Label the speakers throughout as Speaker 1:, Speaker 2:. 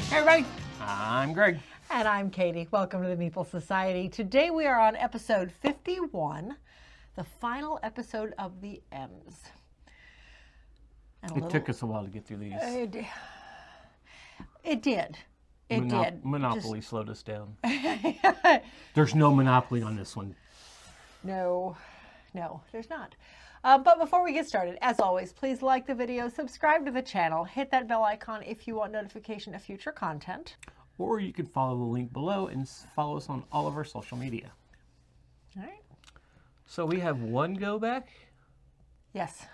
Speaker 1: Hey everybody, I'm Greg.
Speaker 2: And I'm Katie. Welcome to the Meeple Society. Today we are on episode 51, the final episode of the M's.
Speaker 1: It took us a while to get through these.
Speaker 2: It did.
Speaker 1: Monopoly slowed us down. There's no Monopoly on this one.
Speaker 2: No, there's not. But before we get started, as always, please like the video, subscribe to the channel, hit that bell icon if you want notification of future content.
Speaker 1: Or you can follow the link below and follow us on all of our social media.
Speaker 2: All right.
Speaker 1: So we have one go back?
Speaker 2: Yes.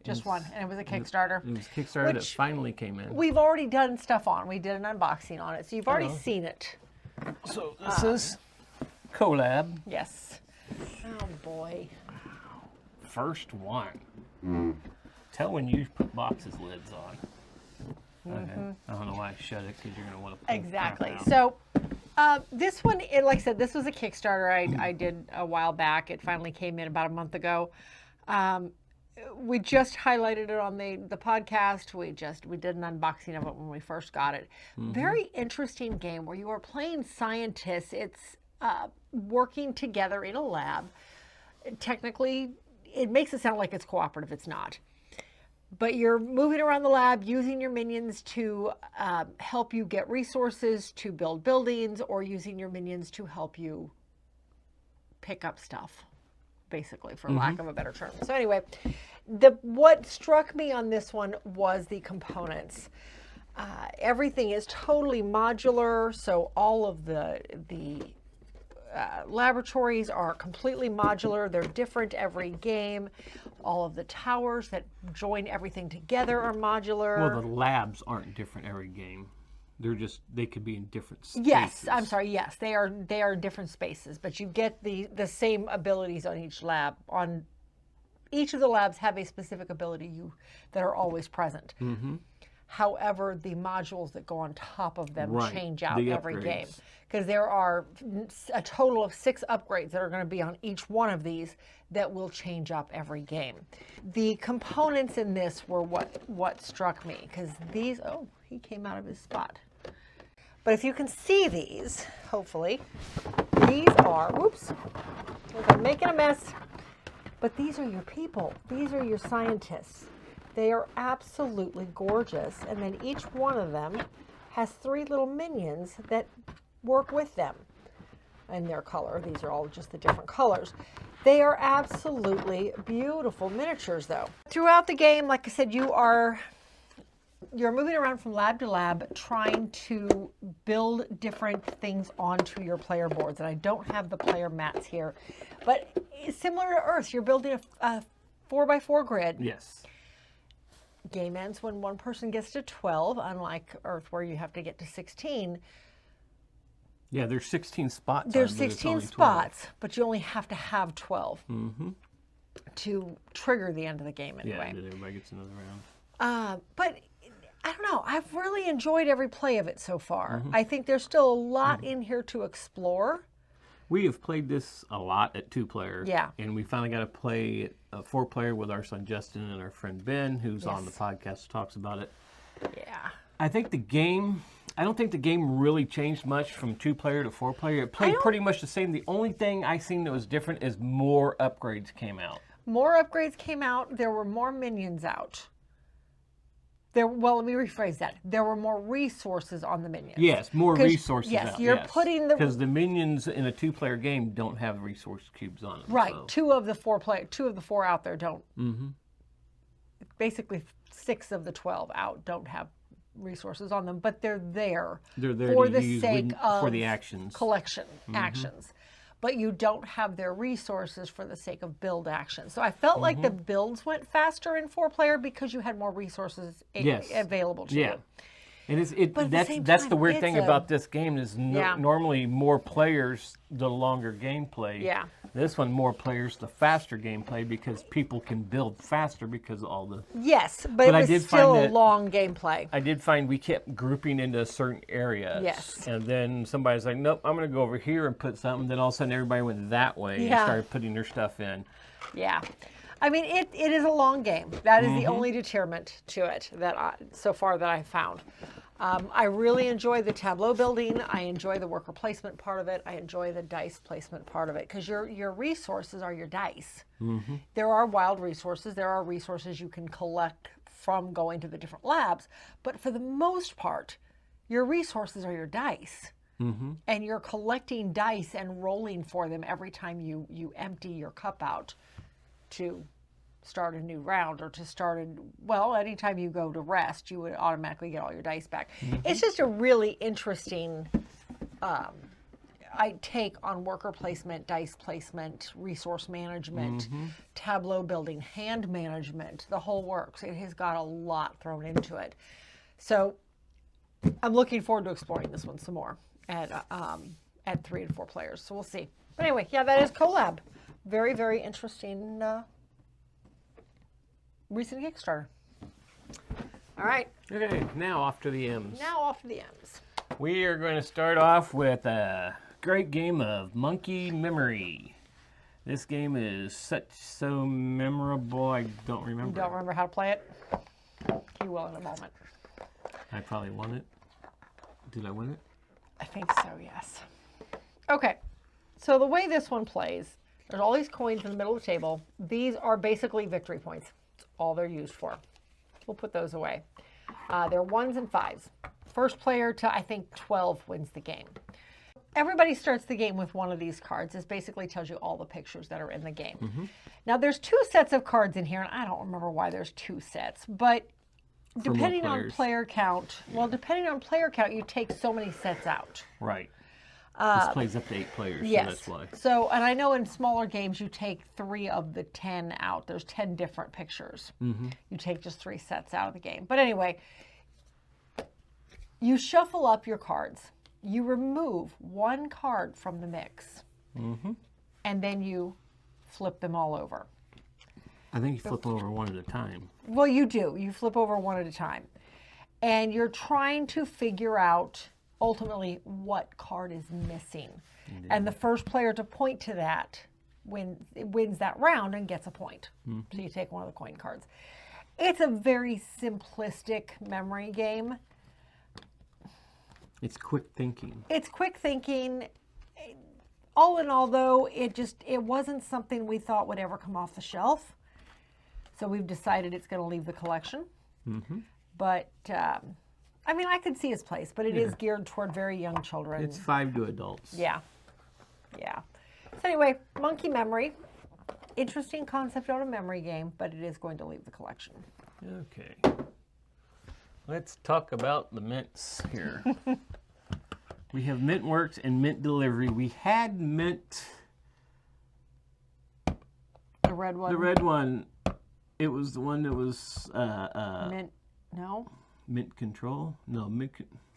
Speaker 2: Just one, and it was a Kickstarter.
Speaker 1: It was Kickstarter that finally came in.
Speaker 2: We've already done stuff on. We did an unboxing on it, so you've already seen it.
Speaker 1: So this is CoLab.
Speaker 2: Yes. Oh boy.
Speaker 1: First one. Tell when you put boxes lids on. Okay. I don't know why I shut it, because you're going to want to pull
Speaker 2: Exactly.
Speaker 1: crap
Speaker 2: So
Speaker 1: out.
Speaker 2: this one, like I said, this was a Kickstarter I did a while back. It finally came in about a month ago. We just highlighted it on the podcast. We did an unboxing of it when we first got it. Very interesting game where you are playing scientists. It's working together in a lab. Technically, it makes it sound like it's cooperative. It's not. But you're moving around the lab using your minions to help you get resources to build buildings, or using your minions to help you pick up stuff, basically, for lack of a better term. So anyway, what struck me on this one was the components. Everything is totally modular, so all of the laboratories are completely modular. They're different every game. All of the towers that join everything together are modular.
Speaker 1: Well, the labs aren't different every game. They could be in different spaces.
Speaker 2: Yes, I'm sorry. Yes, they are in different spaces, but you get the same abilities on each lab. On each of the labs have a specific ability that are always present. However, the modules that go on top of them change out every game, because there are a total of 6 upgrades that are going to be on each one of these that will change up every game. The components in this were what struck me, because these, oh, he came out of his spot. But if you can see these, hopefully, these are, whoops, I'm making a mess, but these are your people. These are your scientists. They are absolutely gorgeous. And then each one of them has 3 little minions that work with them in their color. These are all just the different colors. They are absolutely beautiful miniatures, though. Throughout the game, like I said, you're moving around from lab to lab trying to build different things onto your player boards. And I don't have the player mats here, but similar to Earth, you're building a 4x4 grid.
Speaker 1: Yes.
Speaker 2: Game ends when one person gets to 12, unlike Earth where you have to get to 16.
Speaker 1: Yeah, there's 16 spots.
Speaker 2: There's 16 spots, but you only have to have 12 to trigger the end of the game anyway.
Speaker 1: Yeah, then everybody gets another round.
Speaker 2: But I don't know. I've really enjoyed every play of it so far. I think there's still a lot in here to explore.
Speaker 1: We have played this a lot at 2-player.
Speaker 2: Yeah.
Speaker 1: And we finally got to play a 4-player with our son Justin and our friend Ben, who's on the podcast, talks about it.
Speaker 2: Yeah.
Speaker 1: I don't think the game really changed much from 2-player to 4-player. It played pretty much the same. The only thing I seen that was different is more upgrades came out.
Speaker 2: More upgrades came out. There were more minions out. Well, let me rephrase that. There were more resources on the minions.
Speaker 1: Yes, more resources
Speaker 2: yes,
Speaker 1: out.
Speaker 2: You're putting the...
Speaker 1: Because the minions in a 2-player game don't have resource cubes on them.
Speaker 2: Right.
Speaker 1: So.
Speaker 2: 2 of the 4 out there don't. Basically, 6 of the 12 out don't have resources on them, but they're there.
Speaker 1: They're there
Speaker 2: for
Speaker 1: to
Speaker 2: the
Speaker 1: use
Speaker 2: sake of
Speaker 1: for the actions.
Speaker 2: Collection actions. But you don't have their resources for the sake of build action. So I felt like the builds went faster in 4-player because you had more resources available to you.
Speaker 1: And that's the weird thing about this game is normally more players, the longer gameplay.
Speaker 2: Yeah.
Speaker 1: This one, more players, the faster gameplay, because people can build faster because of all the...
Speaker 2: Yes, but it was still a long gameplay.
Speaker 1: I did find we kept grouping into certain areas.
Speaker 2: Yes.
Speaker 1: And then somebody's like, nope, I'm going to go over here and put something. Then all of a sudden everybody went that way and started putting their stuff in.
Speaker 2: Yeah. I mean, it is a long game. That is the only deterrent to it that so far that I've found. I really enjoy the tableau building. I enjoy the worker placement part of it. I enjoy the dice placement part of it because your resources are your dice. There are wild resources. There are resources you can collect from going to the different labs. But for the most part, your resources are your dice. And you're collecting dice and rolling for them every time you empty your cup out to start a new round or to start anytime you go to rest, you would automatically get all your dice back. It's just a really interesting take on worker placement, dice placement, resource management, tableau building, hand management, the whole works. It has got a lot thrown into it. So I'm looking forward to exploring this one some more at 3 and 4 players. So we'll see. But anyway, yeah, that is CoLab. Very, very interesting recent Kickstarter. All right.
Speaker 1: Okay, now off to the M's.
Speaker 2: Now off to the M's.
Speaker 1: We are going to start off with a great game of Monkey Memory. This game is so memorable, I don't remember.
Speaker 2: You don't remember how to play it? You will in a moment.
Speaker 1: I probably won it. Did I win it?
Speaker 2: I think so, yes. Okay, so the way this one plays, there's all these coins in the middle of the table. These are basically victory points. That's all they're used for. We'll put those away. They're 1s and 5s. First player to, I think, 12 wins the game. Everybody starts the game with one of these cards. This basically tells you all the pictures that are in the game. Now, there's 2 sets of cards in here, and I don't remember why there's 2 sets, but depending on player count, you take so many sets out.
Speaker 1: Right. This plays up to 8 players,
Speaker 2: yes.
Speaker 1: So that's why.
Speaker 2: So, and I know in smaller games you take 3 of the 10 out. There's 10 different pictures. You take just 3 sets out of the game. But anyway, you shuffle up your cards. You remove 1 card from the mix. And then you flip them all over.
Speaker 1: I think you flip over one at a time.
Speaker 2: Well, you do. You flip over one at a time. And you're trying to figure out, ultimately, what card is missing. And the first player to point to that wins that round and gets a point. So you take one of the coin cards. It's a very simplistic memory game.
Speaker 1: It's quick thinking.
Speaker 2: It's quick thinking. All in all, though, it wasn't something we thought would ever come off the shelf. So we've decided it's going to leave the collection. But, I mean, I could see its place, but it is geared toward very young children.
Speaker 1: It's 5 to adults.
Speaker 2: Yeah. Yeah. So anyway, Monkey Memory. Interesting concept on a memory game, but it is going to leave the collection.
Speaker 1: Okay. Let's talk about the mints here. We have Mint Works and Mint Delivery. We had Mint...
Speaker 2: The red one?
Speaker 1: The red one. It was the one that was...
Speaker 2: Mint... No?
Speaker 1: Mint Control? No, Mint...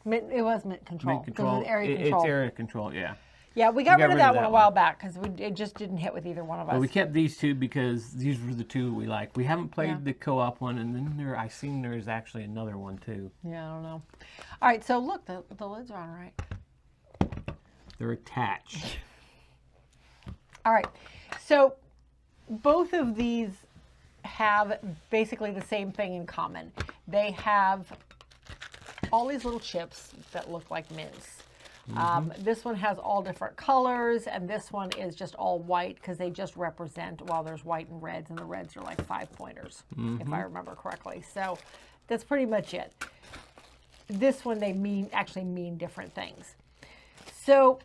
Speaker 2: It was Mint Control.
Speaker 1: Mint Control.
Speaker 2: It was area control.
Speaker 1: It's area control, yeah.
Speaker 2: Yeah, we got rid of that one a while back because it just didn't hit with either one of us.
Speaker 1: Well, we kept these 2 because these were the 2 we liked. We haven't played the co-op one, and then I seen there's actually another one too.
Speaker 2: Yeah, I don't know. All right, so look, the lids are on right.
Speaker 1: They're attached.
Speaker 2: All right, so both of these have basically the same thing in common. They have all these little chips that look like mints. This one has all different colors, and this one is just all white because they just represent, well, there's white and reds, and the reds are like 5-pointers, if I remember correctly. So that's pretty much it. This one, they actually mean different things. So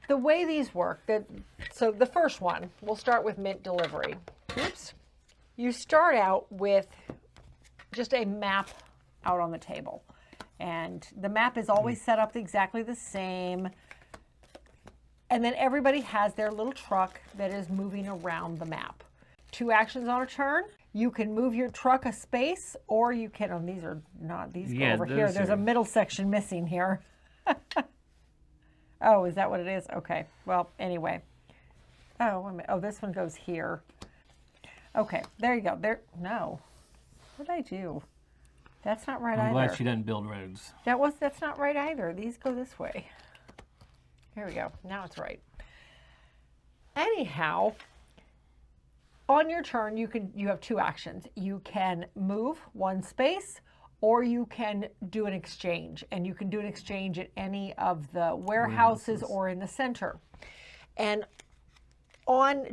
Speaker 2: the way these work, so the first one, we'll start with Mint Delivery. Oops. You start out with just a map out on the table. And the map is always set up exactly the same. And then everybody has their little truck that is moving around the map. 2 actions on a turn. You can move your truck a space, or you can, oh, these are not, these go over here. There's a middle section missing here. Oh, is that what it is? Okay, well, anyway. Oh, wait a minute. Oh, this one goes here. Okay, there you go. No. What did I do? That's not right either.
Speaker 1: I'm glad she doesn't build roads.
Speaker 2: That's not right either. These go this way. Here we go. Now it's right. Anyhow, on your turn, you have 2 actions. You can move 1 space, or you can do an exchange. And you can do an exchange at any of the warehouses or in the center. And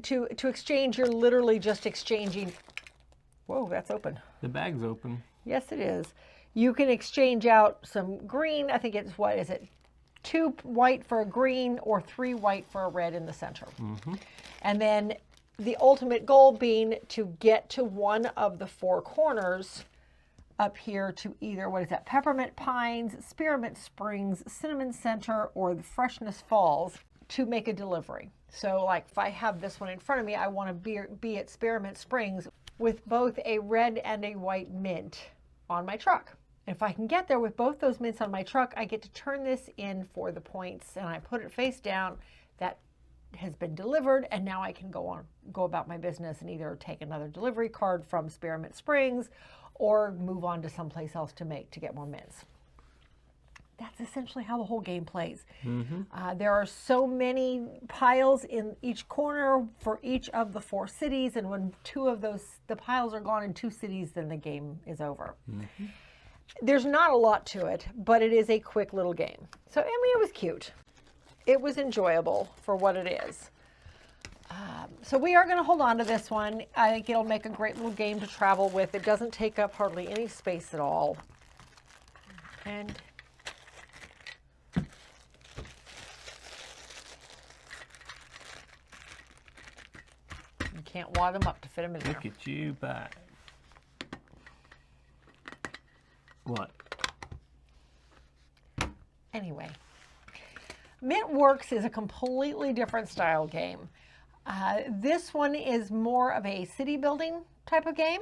Speaker 2: to exchange, you're literally just exchanging. Whoa, that's open.
Speaker 1: The bag's open.
Speaker 2: Yes, it is. You can exchange out some green. I think it's, what is it? 2 white for a green or 3 white for a red in the center. And then the ultimate goal being to get to one of the 4 corners up here to either, what is that? Peppermint Pines, Spearmint Springs, Cinnamon Center, or the Freshness Falls to make a delivery. So like if I have this one in front of me, I want to be at Spearmint Springs with both a red and a white mint on my truck. And if I can get there with both those mints on my truck, I get to turn this in for the points, and I put it face down. That has been delivered, and now I can go about my business and either take another delivery card from Spearmint Springs or move on to someplace else to get more mints. That's essentially how the whole game plays. There are so many piles in each corner for each of the 4 cities, and when 2 of the piles are gone in 2 cities, then the game is over. There's not a lot to it, but it is a quick little game. So, I mean, it was cute. It was enjoyable for what it is. So we are going to hold on to this one. I think it'll make a great little game to travel with. It doesn't take up hardly any space at all. And you can't wad them up to fit them in there.
Speaker 1: Look at you back. What?
Speaker 2: Anyway, Mint Works is a completely different style game. This one is more of a city building type of game.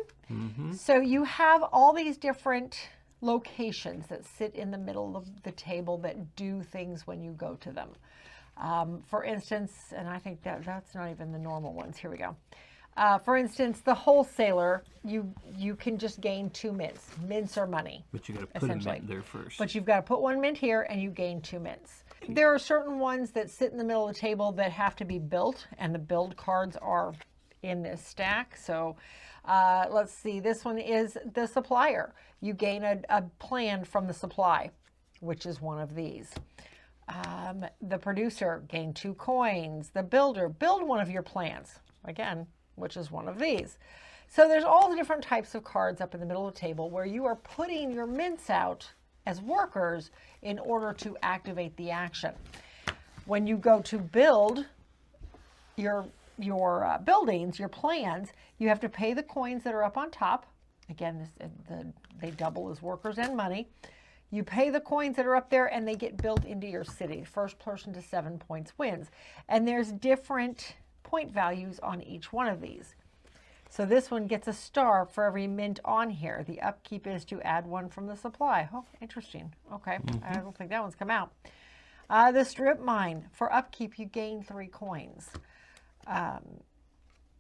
Speaker 2: So you have all these different locations that sit in the middle of the table that do things when you go to them. For instance, and I think that's not even the normal ones. Here we go. For instance, the wholesaler, you can just gain 2 mints. Mints are money.
Speaker 1: But you got to put a mint there first.
Speaker 2: But you've got to put 1 mint here and you gain 2 mints. There are certain ones that sit in the middle of the table that have to be built, and the build cards are in this stack. So let's see, this one is the supplier. You gain a plan from the supply, which is one of these. The producer, gain 2 coins. The builder, build one of your plans. Again, which is one of these. So there's all the different types of cards up in the middle of the table where you are putting your mints out as workers in order to activate the action. When you go to build your buildings, your plans, you have to pay the coins that are up on top. Again, they double as workers and money. You pay the coins that are up there and they get built into your city. First person to 7 points wins. And there's different point values on each one of these. So this one gets a star for every mint on here. The upkeep is to add 1 from the supply. Oh, interesting. Okay, I don't think that one's come out. The strip mine, for upkeep you gain 3 coins.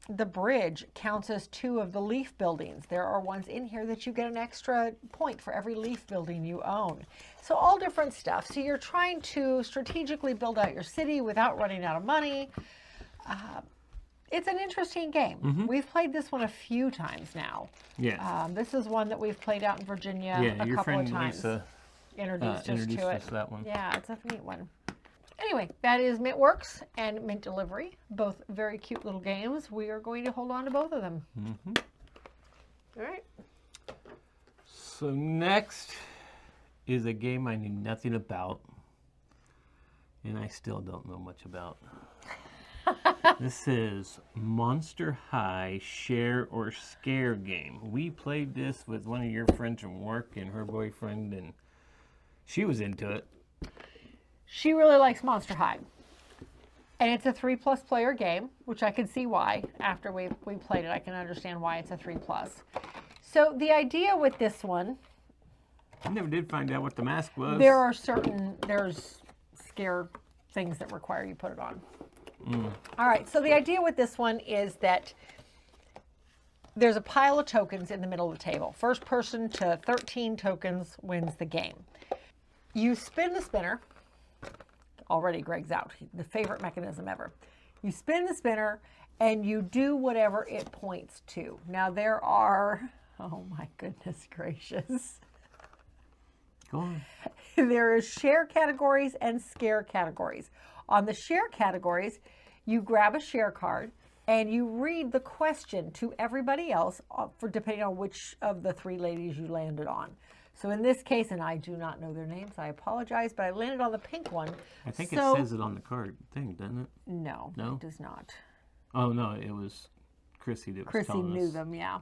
Speaker 2: The bridge counts as 2 of the leaf buildings. There are ones in here that you get an extra point for every leaf building you own. So all different stuff. So you're trying to strategically build out your city without running out of money. It's an interesting game. We've played this one a few times now.
Speaker 1: Yes.
Speaker 2: This is one that we've played out in Virginia a couple of times.
Speaker 1: Lisa
Speaker 2: introduced us to it.
Speaker 1: that one.
Speaker 2: Yeah, it's a neat one. Anyway, that is Mint Works and Mint Delivery. Both very cute little games. We are going to hold on to both of them. All right.
Speaker 1: So next is a game I knew nothing about, and I still don't know much about. This is Monster High Share or Scare game. We played this with one of your friends from work and her boyfriend, and she was into it.
Speaker 2: She really likes Monster High. And it's a 3+ player game, which I can see why. After we played it, I can understand why it's a 3+. So the idea with this one...
Speaker 1: I never did find out what the mask was.
Speaker 2: There's scare things that require you put it on. All right, so the idea with this one is that there's a pile of tokens in the middle of the table. First person to 13 tokens wins the game. You spin the spinner. Already Greg's out. The favorite mechanism ever. You spin the spinner and you do whatever it points to. Now there are, oh my goodness gracious.
Speaker 1: Go on.
Speaker 2: There is share categories and scare categories. On the share categories, you grab a share card and you read the question to everybody else for depending on which of the three ladies you landed on. So in this case, and I do not know their names, I apologize, but I landed on the pink one.
Speaker 1: I think it says it on the card thing, doesn't it?
Speaker 2: No,
Speaker 1: No?
Speaker 2: it does not.
Speaker 1: Oh, no, it was Chrissy that was
Speaker 2: Chrissy
Speaker 1: telling
Speaker 2: knew
Speaker 1: us.
Speaker 2: them, yeah.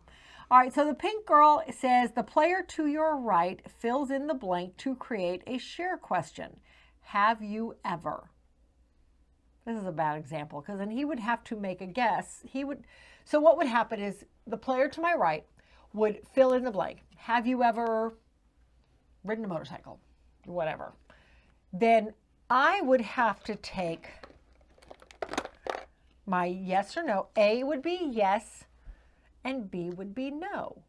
Speaker 2: All right, so the pink girl says, the player to your right fills in the blank to create a share question. Have you ever? This is a bad example because then he would have to make a guess. So what would happen is the player to my right would fill in the blank. Have you ever ridden a motorcycle? Whatever. Then I would have to take my yes or no. A would be yes and B would be no.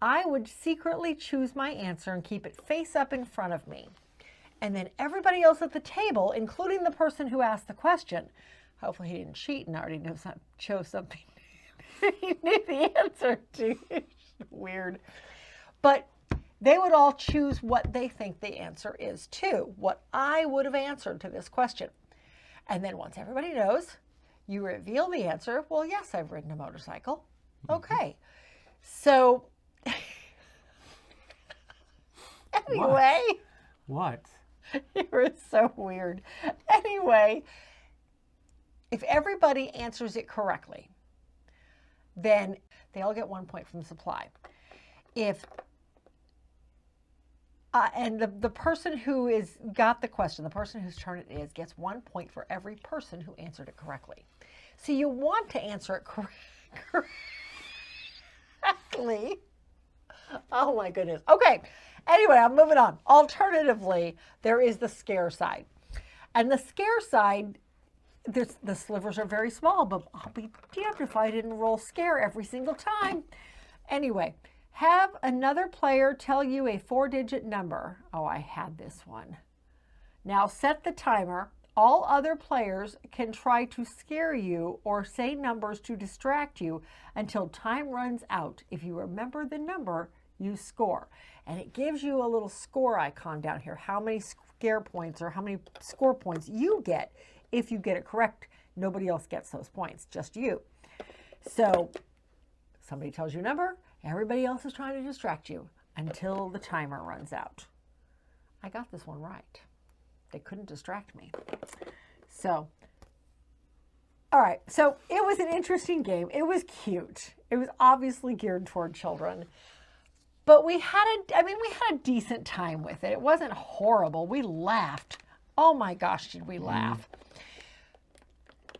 Speaker 2: I would secretly choose my answer and keep it face up in front of me. And then everybody else at the table, including the person who asked the question, hopefully he didn't cheat and already chose something he knew the answer to. Weird. But they would all choose what they think the answer is too, what I would have answered to this question. And then once everybody knows, you reveal the answer. Well, yes, I've ridden a motorcycle. Okay. So, anyway.
Speaker 1: What?
Speaker 2: You were so weird. Anyway, if everybody answers it correctly, then they all get 1 point from supply. If and the person who got the question, the person whose turn it is, gets 1 point for every person who answered it correctly. So you want to answer it correctly. Oh my goodness. Okay. Anyway, I'm moving on. Alternatively, there is the scare side. And the scare side, the slivers are very small, but I'll be damned if I didn't roll scare every single time. Anyway, have another player tell you a 4-digit number. Oh, I had this one. Now set the timer. All other players can try to scare you or say numbers to distract you until time runs out. If you remember the number, you score. And it gives you a little score icon down here, how many scare points or how many score points you get if you get it correct. Nobody else gets those points, just you. So somebody tells you a number, everybody else is trying to distract you until the timer runs out. I got this one right. They couldn't distract me. So, all right. So it was an interesting game. It was cute. It was obviously geared toward children. But we had a decent time with it. It wasn't horrible. We laughed. Oh my gosh, did we laugh.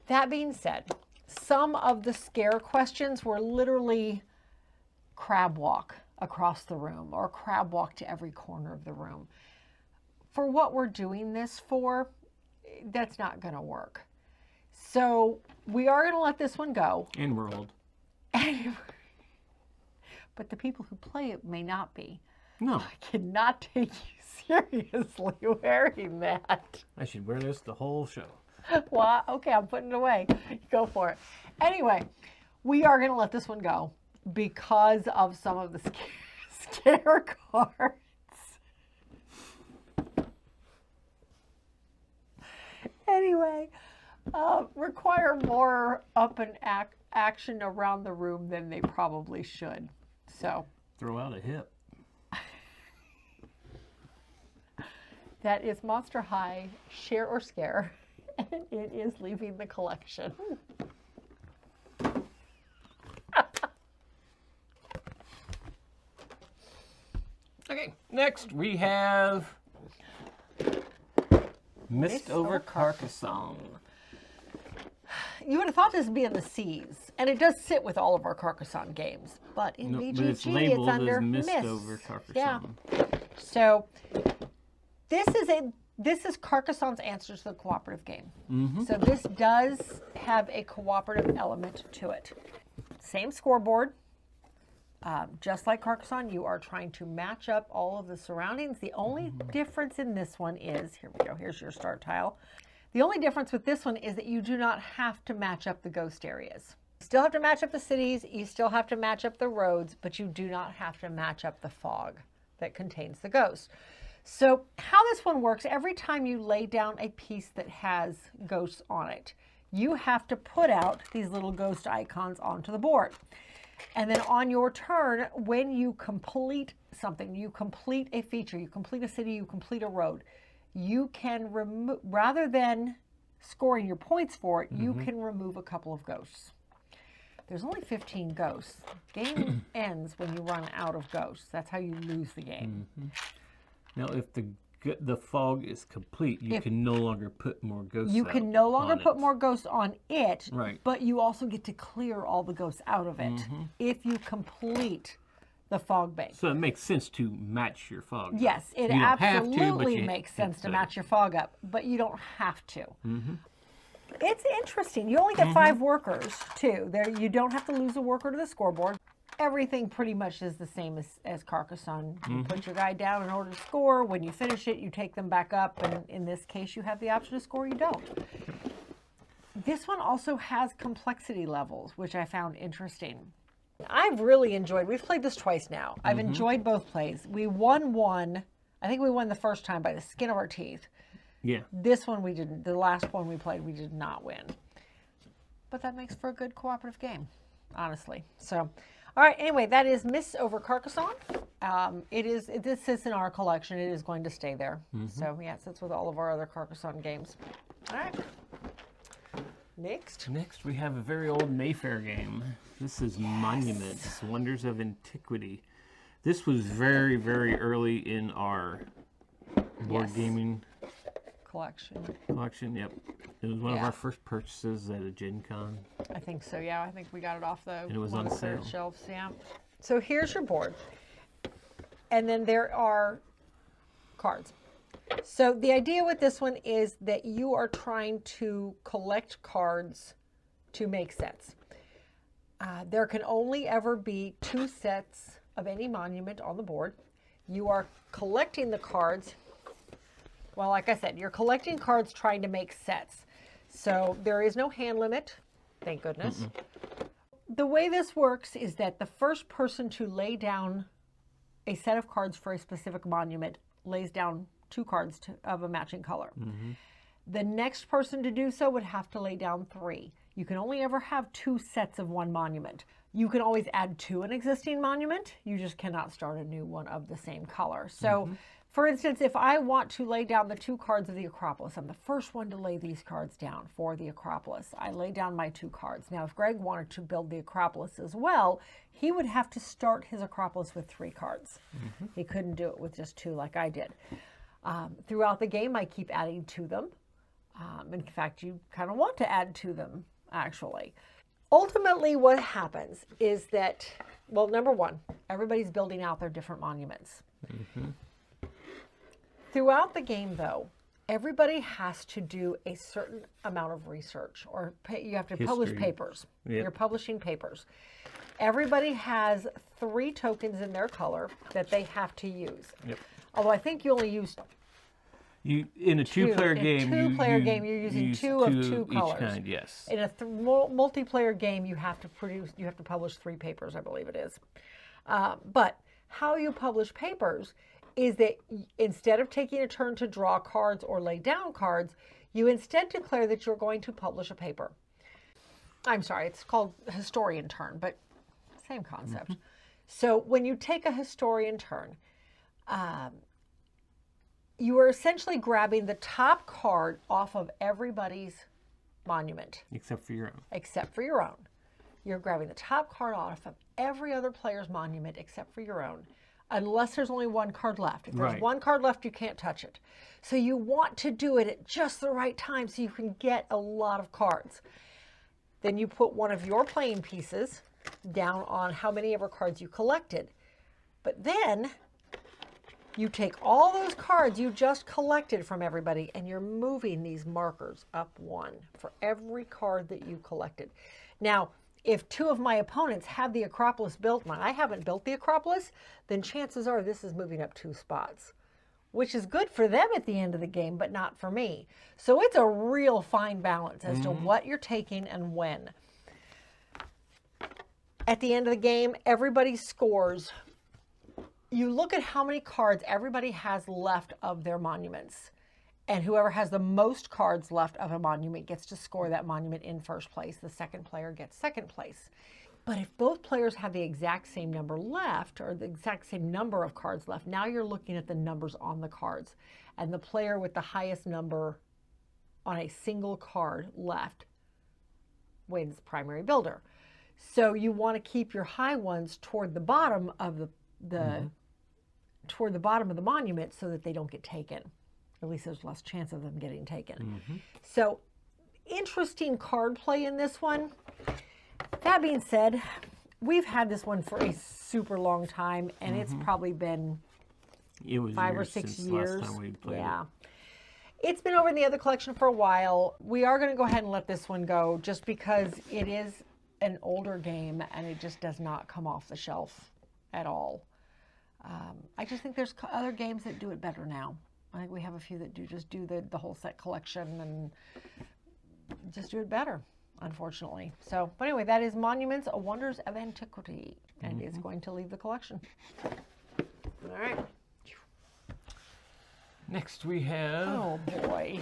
Speaker 2: That being said, some of the scare questions were literally crab walk across the room or crab walk to every corner of the room. For what we're doing this for, that's not going to work. So we are going to let this one go.
Speaker 1: And we're old.
Speaker 2: But the people who play it may not be.
Speaker 1: No.
Speaker 2: I cannot take you seriously wearing that.
Speaker 1: I should wear this the whole show.
Speaker 2: Well, okay, I'm putting it away. Go for it. Anyway, we are going to let this one go because of some of the scare cards. Anyway, require more up and action around the room than they probably should. So
Speaker 1: Throw out a hip.
Speaker 2: That is Monster High, Share or Scare, and it is leaving the collection.
Speaker 1: Okay, next we have Mist over Carcassonne.
Speaker 2: You would have thought this would be in the C's, and it does sit with all of our Carcassonne games, but in
Speaker 1: No,
Speaker 2: BGG
Speaker 1: but it's labeled
Speaker 2: under
Speaker 1: as Mist
Speaker 2: Mist.
Speaker 1: over Carcassonne.
Speaker 2: Yeah. So this is Carcassonne's answer to the cooperative game.
Speaker 1: Mm-hmm.
Speaker 2: So this does have a cooperative element to it. Same scoreboard. Just like Carcassonne, you are trying to match up all of the surroundings. The only difference in this one is, here we go, here's your start tile. The only difference with this one is that you do not have to match up the ghost areas. You still have to match up the cities, you still have to match up the roads, but you do not have to match up the fog that contains the ghost. So how this one works, every time you lay down a piece that has ghosts on it, you have to put out these little ghost icons onto the board. And then on your turn, when you complete something, you complete a feature, you complete a city, you complete a road, you can remove, rather than scoring your points for it, you can remove a couple of ghosts. There's only 15 ghosts. Game ends when you run out of ghosts. That's how you lose the game.
Speaker 1: Now, if the fog is complete, you can no longer put more ghosts.
Speaker 2: You can no longer put more ghosts on it,
Speaker 1: right?
Speaker 2: But you also get to clear all the ghosts out of it if you complete the fog bank.
Speaker 1: So it makes sense to match your fog.
Speaker 2: Yes, it
Speaker 1: you
Speaker 2: absolutely makes sense to match your fog up, but you don't have to. It's interesting. You only get 5 workers, too. There, you don't have to lose a worker to the scoreboard. Everything pretty much is the same as Carcassonne. You put your guy down in order to score. When you finish it, you take them back up. And in this case, you have the option to score or you don't. This one also has complexity levels, which I found interesting. I've really enjoyed, we've played this twice now. I've enjoyed both plays. We won one. I think we won the first time by the skin of our teeth.
Speaker 1: Yeah.
Speaker 2: This one we didn't. The last one we played, we did not win. But that makes for a good cooperative game, honestly. So, all right. Anyway, that is Mists over Carcassonne. This sits in our collection. It is going to stay there. So yeah, it sits with all of our other Carcassonne games. All right. Next
Speaker 1: we have a very old Mayfair game. This is Monuments, Wonders of Antiquity. This was very, very early in our board gaming collection. Yep. It was one of our first purchases at a Gen Con.
Speaker 2: I think so, yeah. I think we got it off
Speaker 1: and it was on sale.
Speaker 2: Shelves, yeah. So here's your board. And then there are cards. So the idea with this one is that you are trying to collect cards to make sets. There can only ever be 2 sets of any monument on the board. You are collecting the cards. Well, like I said, you're collecting cards trying to make sets. So there is no hand limit, thank goodness. The way this works is that the first person to lay down a set of cards for a specific monument lays down 2 cards of a matching color. The next person to do so would have to lay down 3. You can only ever have 2 sets of one monument. You can always add to an existing monument. You just cannot start a new one of the same color. So, for instance, if I want to lay down the 2 cards of the Acropolis, I'm the first one to lay these cards down for the Acropolis. I lay down my 2 cards. Now, if Greg wanted to build the Acropolis as well, he would have to start his Acropolis with 3 cards. He couldn't do it with just 2 like I did. Throughout the game, I keep adding to them. In fact, you kind of want to add to them, actually. Ultimately, what happens is that, well, number one, everybody's building out their different monuments. Throughout the game, though, everybody has to do a certain amount of research, or you have to publish papers. You're publishing papers. Everybody has 3 tokens in their color that they have to use. Although I think you only use
Speaker 1: in a 2-player game.
Speaker 2: You're using 2 of 2 colors.
Speaker 1: Each kind, yes.
Speaker 2: In a multiplayer game, you have to publish 3 papers, I believe it is. But how you publish papers is that instead of taking a turn to draw cards or lay down cards, you instead declare that you're going to publish a paper. I'm sorry, it's called historian turn, but same concept. So when you take a historian turn, you are essentially grabbing the top card off of everybody's monument.
Speaker 1: Except for your own.
Speaker 2: Except for your own. You're grabbing the top card off of every other player's monument except for your own, unless there's only 1 card left. If there's 1 card left, you can't touch it. So you want to do it at just the right time so you can get a lot of cards. Then you put one of your playing pieces down on how many ever cards you collected. But then you take all those cards you just collected from everybody and you're moving these markers up 1 for every card that you collected. Now, if 2 of my opponents have the Acropolis built and I haven't built the Acropolis, then chances are this is moving up 2 spots, which is good for them at the end of the game, but not for me. So it's a real fine balance as to what you're taking and when. At the end of the game, everybody scores you look at how many cards everybody has left of their monuments. And whoever has the most cards left of a monument gets to score that monument in first place. The second player gets second place. But if both players have the exact same number left, or the exact same number of cards left, now you're looking at the numbers on the cards. And the player with the highest number on a single card left wins primary builder. So you want to keep your high ones toward the bottom of toward the bottom of the monument so that they don't get taken. At least there's less chance of them getting taken. So interesting card play in this one. That being said, we've had this one for a super long time, and it's probably been 5 or 6 years.
Speaker 1: Last time we played
Speaker 2: it. It's been over in the other collection for a while. We are going to go ahead and let this one go just because it is an older game and it just does not come off the shelf at all. I just think there's other games that do it better now. I think we have a few that just do the whole set collection and just do it better, unfortunately. So, but anyway, that is Monuments, A Wonders of Antiquity, and it's going to leave the collection. All right.
Speaker 1: Next we have
Speaker 2: Oh boy.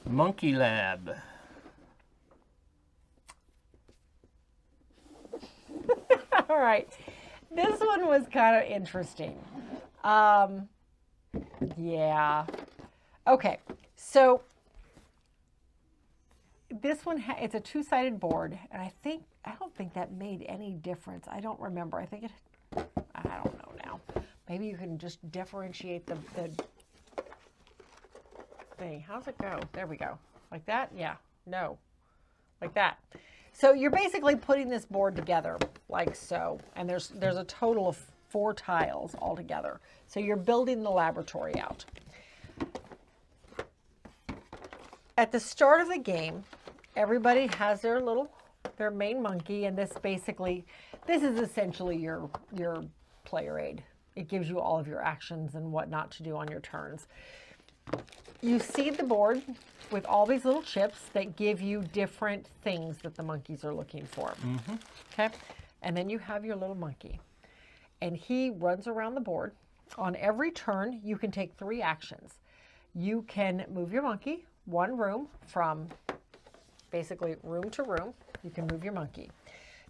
Speaker 1: Monkey Lab.
Speaker 2: All right. This one was kind of interesting. Yeah. Okay. So this one, it's a two-sided board, and I don't think that made any difference. I don't remember. I don't know now. Maybe you can just differentiate the thing. How's it go? There we go. Like that? Yeah. No. Like that. So you're basically putting this board together like so, and there's a total of 4 tiles all together. So you're building the laboratory out. At the start of the game, everybody has their main monkey, and this is essentially your player aid. It gives you all of your actions and what not to do on your turns. You seed the board with all these little chips that give you different things that the monkeys are looking for. Okay? And then you have your little monkey. And he runs around the board. On every turn, you can take 3 actions. You can move your monkey 1 room from basically room to room. You can move your monkey.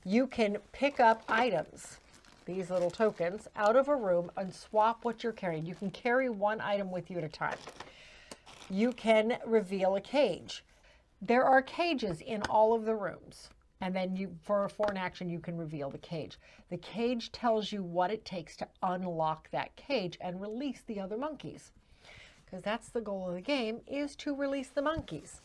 Speaker 2: You can pick up items, these little tokens, out of a room and swap what you're carrying. You can carry 1 item with you at a time. You can reveal a cage. There are cages in all of the rooms. And then for an action, you can reveal the cage. The cage tells you what it takes to unlock that cage and release the other monkeys. Because that's the goal of the game, is to release the monkeys.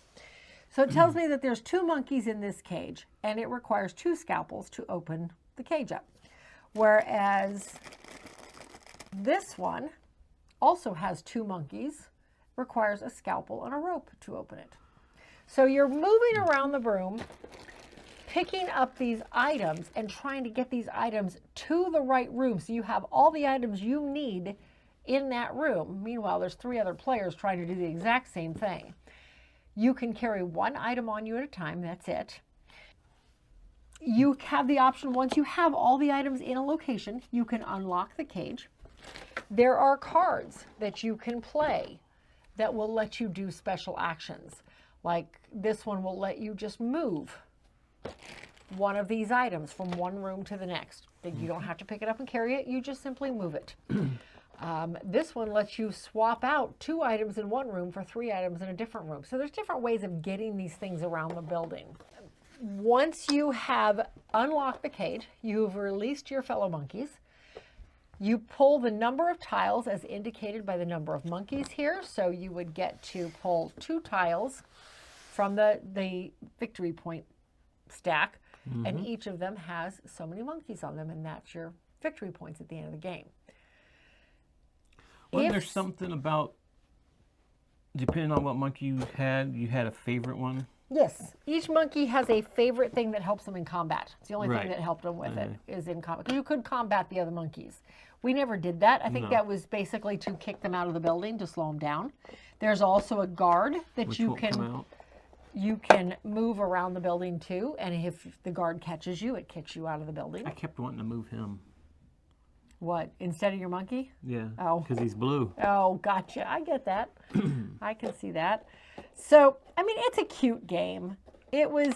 Speaker 2: So it tells me that there's 2 monkeys in this cage, and it requires 2 scalpels to open the cage up. Whereas this one also has 2 monkeys, requires a scalpel and a rope to open it. So you're moving around the room, picking up these items and trying to get these items to the right room so you have all the items you need in that room. Meanwhile, there's 3 other players trying to do the exact same thing. You can carry 1 item on you at a time, that's it. You have the option, once you have all the items in a location, you can unlock the cage. There are cards that you can play that will let you do special actions. Like this one will let you just move one of these items from one room to the next. You don't have to pick it up and carry it, you just simply move it. This one lets you swap out 2 items in one room for 3 items in a different room. So there's different ways of getting these things around the building. Once you have unlocked the cage, you've released your fellow monkeys. You pull the number of tiles as indicated by the number of monkeys here. So you would get to pull 2 tiles from the victory point stack, and each of them has so many monkeys on them, and that's your victory points at the end of the game.
Speaker 1: Wasn't there something about, depending on what monkey you had a favorite one?
Speaker 2: Yes. Each monkey has a favorite thing that helps them in combat. It's the only thing that helped them with it is in combat. Because you could combat the other monkeys. We never did that. I think that was basically to kick them out of the building, to slow them down. There's also a guard that you can move around the building too. And if the guard catches you, it kicks you out of the building.
Speaker 1: I kept wanting to move him.
Speaker 2: What, instead of your monkey?
Speaker 1: Yeah.
Speaker 2: Oh.
Speaker 1: Because he's blue.
Speaker 2: Oh, gotcha. I get that. I can see that. So, I mean, it's a cute game. It was,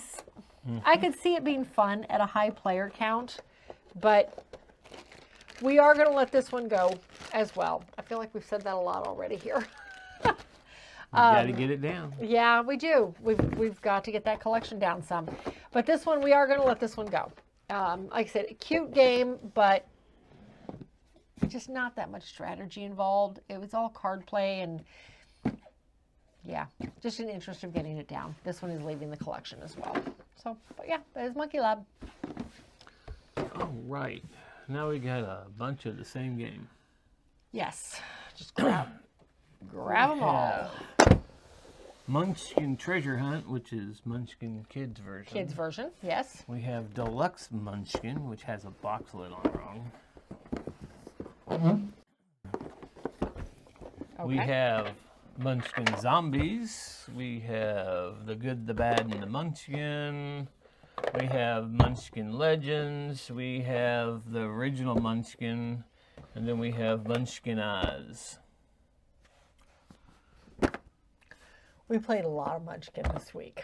Speaker 2: I could see it being fun at a high player count, but we are going to let this one go as well. I feel like we've said that a lot already here.
Speaker 1: You got to get it down.
Speaker 2: Yeah, we do. We've got to get that collection down some. But this one, we are going to let this one go. Like I said, a cute game, but just not that much strategy involved. It was all card play and yeah, just in interest of getting it down. This one is leaving the collection as well. So, but yeah, that is Monkey Lab.
Speaker 1: All right. Now we got a bunch of the same game.
Speaker 2: Yes, just grab them all.
Speaker 1: Munchkin Treasure Hunt, which is Munchkin Kids version.
Speaker 2: Kids version, yes.
Speaker 1: We have Deluxe Munchkin, which has a box lid on it wrong.
Speaker 2: Okay.
Speaker 1: We have Munchkin Zombies. We have The Good, the Bad, and the Munchkin. We have Munchkin Legends. We have the original Munchkin. And then we have Munchkin Oz.
Speaker 2: We played a lot of Munchkin this week.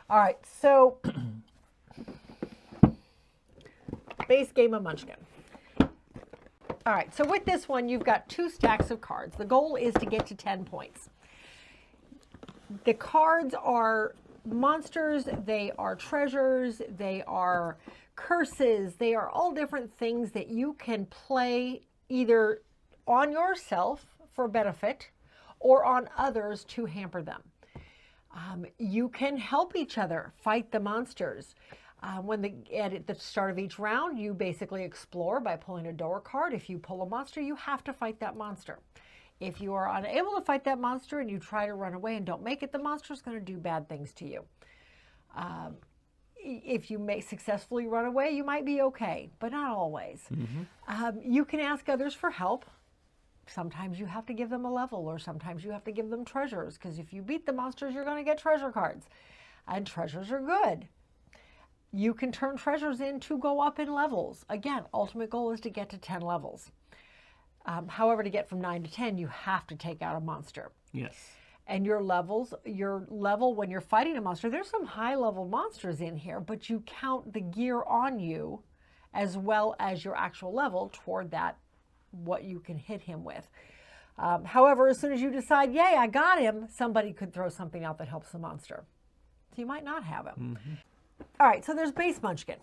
Speaker 2: All right, so base game of Munchkin. All right, so with this one, you've got 2 stacks of cards. The goal is to get to 10 points. The cards are monsters, they are treasures, they are curses, they are all different things that you can play either on yourself for benefit or on others to hamper them. You can help each other fight the monsters. At the start of each round, you basically explore by pulling a door card. If you pull a monster, you have to fight that monster. If you are unable to fight that monster and you try to run away and don't make it, the monster is going to do bad things to you. If you may successfully run away, you might be okay, but not always. You can ask others for help. Sometimes you have to give them a level, or sometimes you have to give them treasures, because if you beat the monsters, you're going to get treasure cards. And treasures are good. You can turn treasures in to go up in levels. Again, ultimate goal is to get to 10 levels. However, to get from 9 to 10, you have to take out a monster.
Speaker 1: Yes.
Speaker 2: And your level when you're fighting a monster, there's some high level monsters in here, but you count the gear on you as well as your actual level toward that, what you can hit him with. However, as soon as you decide, yay, I got him, somebody could throw something out that helps the monster. So you might not have him. All right, so there's base Munchkin.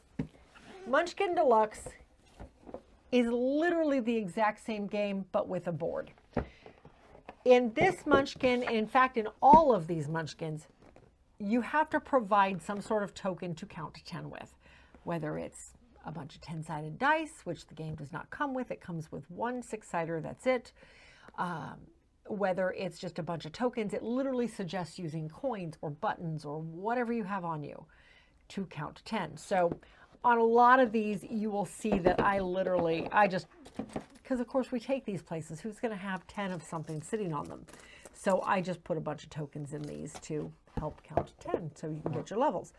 Speaker 2: Munchkin Deluxe is literally the exact same game, but with a board. In this Munchkin, in fact, in all of these Munchkins, you have to provide some sort of token to count to 10 with, whether it's a bunch of 10-sided dice, which the game does not come with. It comes with 1 6-sider, that's it. Whether it's just a bunch of tokens, it literally suggests using coins or buttons or whatever you have on you to count to 10. So on a lot of these, you will see that because of course we take these places, who's going to have 10 of something sitting on them? So I just put a bunch of tokens in these to help count to 10 so you can get your levels.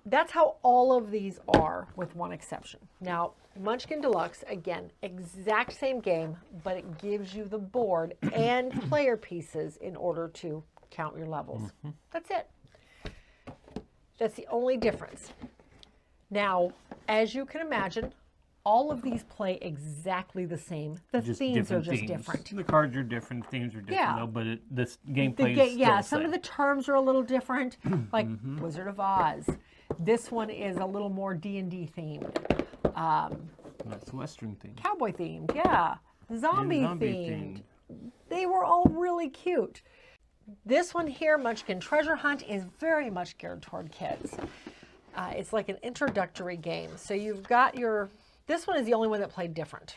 Speaker 2: That's how all of these are, with one exception. Now, Munchkin Deluxe, again, exact same game, but it gives you the board and player pieces in order to count your levels. That's it. That's the only difference. Now, as you can imagine, all of these play exactly the same. The themes are just different.
Speaker 1: The cards are different, themes are different, though, but this gameplay is still
Speaker 2: yeah,
Speaker 1: the
Speaker 2: some
Speaker 1: same.
Speaker 2: of the terms are a little different, like Wizard of Oz. This one is a little more D&D themed.
Speaker 1: That's Western themed.
Speaker 2: Cowboy themed, yeah. Zombie themed. They were all really cute. This one here, Munchkin Treasure Hunt, is very much geared toward kids. It's like an introductory game. So you've got this one is the only one that played different.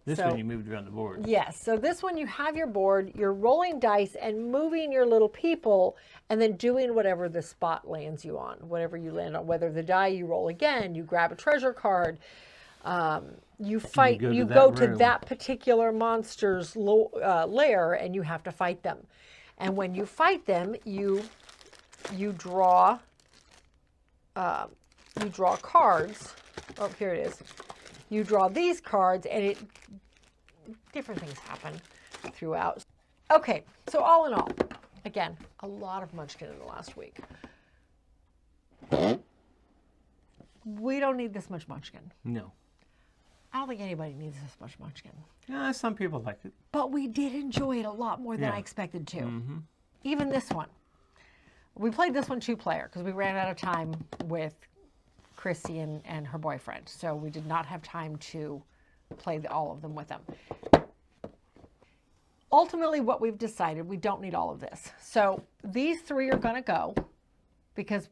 Speaker 1: This one you moved around the board.
Speaker 2: Yes, so this one you have your board, you're rolling dice and moving your little people and then doing whatever the spot lands you on, whatever you land on, whether the die you roll again, you grab a treasure card, you fight, you go to that particular monster's lair and you have to fight them. And when you fight them, you draw cards. Oh, here it is. you draw these cards, and different things happen throughout. Okay, so all in all, again, a lot of Munchkin in the last week. We don't need this much Munchkin.
Speaker 1: No.
Speaker 2: I don't think anybody needs this much Munchkin.
Speaker 1: Yeah, some people like it.
Speaker 2: But we did enjoy it a lot more than I expected to. Even this one. We played this one 2-player because we ran out of time with Chrissy and her boyfriend. So we did not have time to play all of them with them. Ultimately, what we've decided, we don't need all of this. So these 3 are going to go because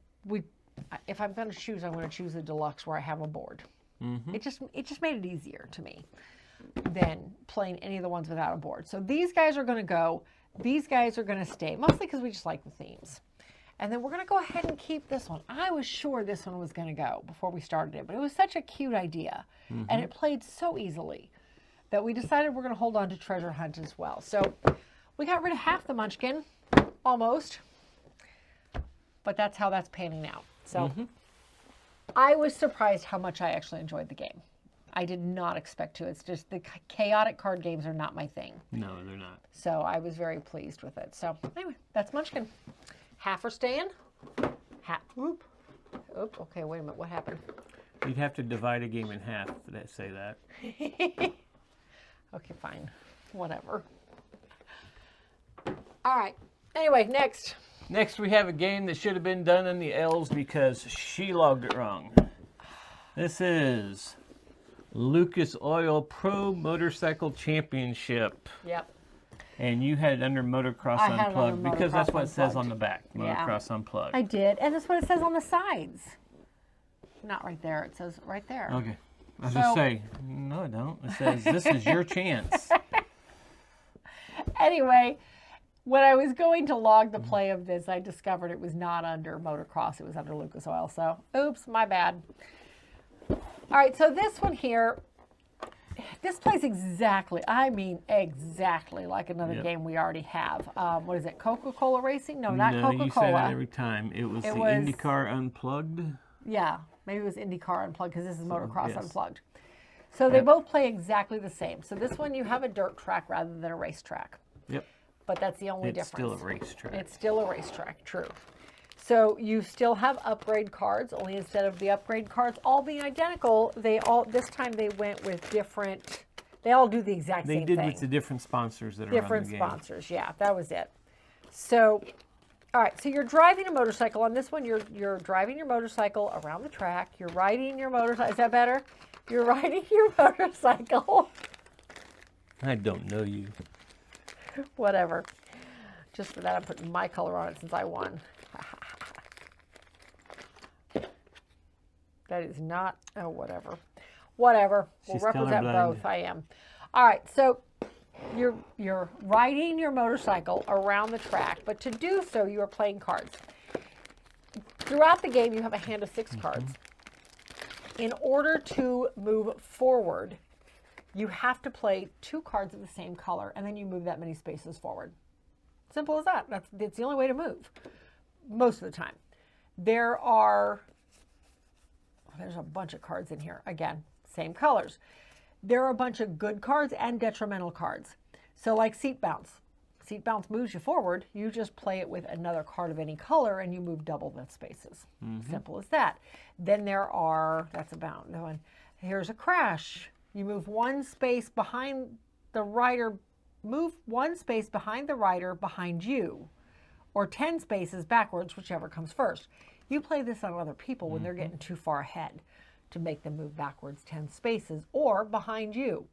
Speaker 2: if I'm going to choose, I'm going to choose the deluxe where I have a board. It just made it easier to me than playing any of the ones without a board. So these guys are going to go. These guys are going to stay, mostly because we just like the themes. And then we're going to go ahead and keep this one. I was sure this one was going to go before we started it, but it was such a cute idea. And it played so easily that we decided we're going to hold on to Treasure Hunt as well. So we got rid of half the Munchkin, almost. But that's how that's panning out. So I was surprised how much I actually enjoyed the game. I did not expect to. It's just the chaotic card games are not my thing.
Speaker 1: No, they're not.
Speaker 2: So I was very pleased with it. So anyway, that's Munchkin. Half are staying. Oop. Okay, wait a minute. What happened?
Speaker 1: You'd have to divide a game in half to say that.
Speaker 2: Okay, fine. Whatever. All right. Anyway, next.
Speaker 1: Next, we have a game that should have been done in the L's because she logged it wrong. This is Lucas Oil Pro Motorcycle Championship.
Speaker 2: Yep.
Speaker 1: And you had it under Motocross
Speaker 2: I had it under
Speaker 1: Unplugged because that's
Speaker 2: Motocross
Speaker 1: what it says on
Speaker 2: Unplugged.
Speaker 1: the back. Motocross Unplugged.
Speaker 2: I did. And that's what it says on the sides. Not right there. It says right there.
Speaker 1: Okay. I was just say, no, it don't. It says this is your chance.
Speaker 2: Anyway, when I was going to log the play of this, I discovered it was not under Motocross. It was under Lucas Oil. So, oops, my bad. All right, so this one here, this plays exactly, I mean exactly like another game we already have. What is it, Coca-Cola Racing? No, not Coca-Cola.
Speaker 1: No, you say that every time. It was the IndyCar Unplugged.
Speaker 2: Yeah, maybe it was IndyCar Unplugged because this is Motocross Unplugged. So they both play exactly the same. So this one you have a dirt track rather than a racetrack.
Speaker 1: Yep.
Speaker 2: But that's the only
Speaker 1: It's
Speaker 2: difference.
Speaker 1: still a racetrack.
Speaker 2: It's still a racetrack, true. So you still have upgrade cards, only instead of the upgrade cards all being identical, this time they went with different, they all do the exact same thing.
Speaker 1: They did with the different sponsors that are on the game.
Speaker 2: Different sponsors, yeah, that was it. So, all right, so you're driving a motorcycle. On this one, you're driving your motorcycle around the track. You're riding your motorcycle. Is that better? You're riding your motorcycle.
Speaker 1: I don't know you.
Speaker 2: Whatever. Just for that, I'm putting my color on it since I won. That is not, oh, whatever. Whatever. We'll represent both. I am. All right, so you're riding your motorcycle around the track, but to do so, you are playing cards. Throughout the game, you have a hand of 6 cards. In order to move forward, you have to play 2 cards of the same color, and then you move that many spaces forward. Simple as that. That's the only way to move, most of the time. There's a bunch of cards in here. Again, same colors. There are a bunch of good cards and detrimental cards. So like seat bounce. Seat bounce moves you forward. You just play it with another card of any color and you move double the spaces. Simple as that. Then that's about the one. Here's a crash. You move 1 space behind the rider, move 1 space behind the rider behind you, or 10 spaces backwards, whichever comes first. You play this on other people when they're getting too far ahead to make them move backwards 10 spaces or behind you.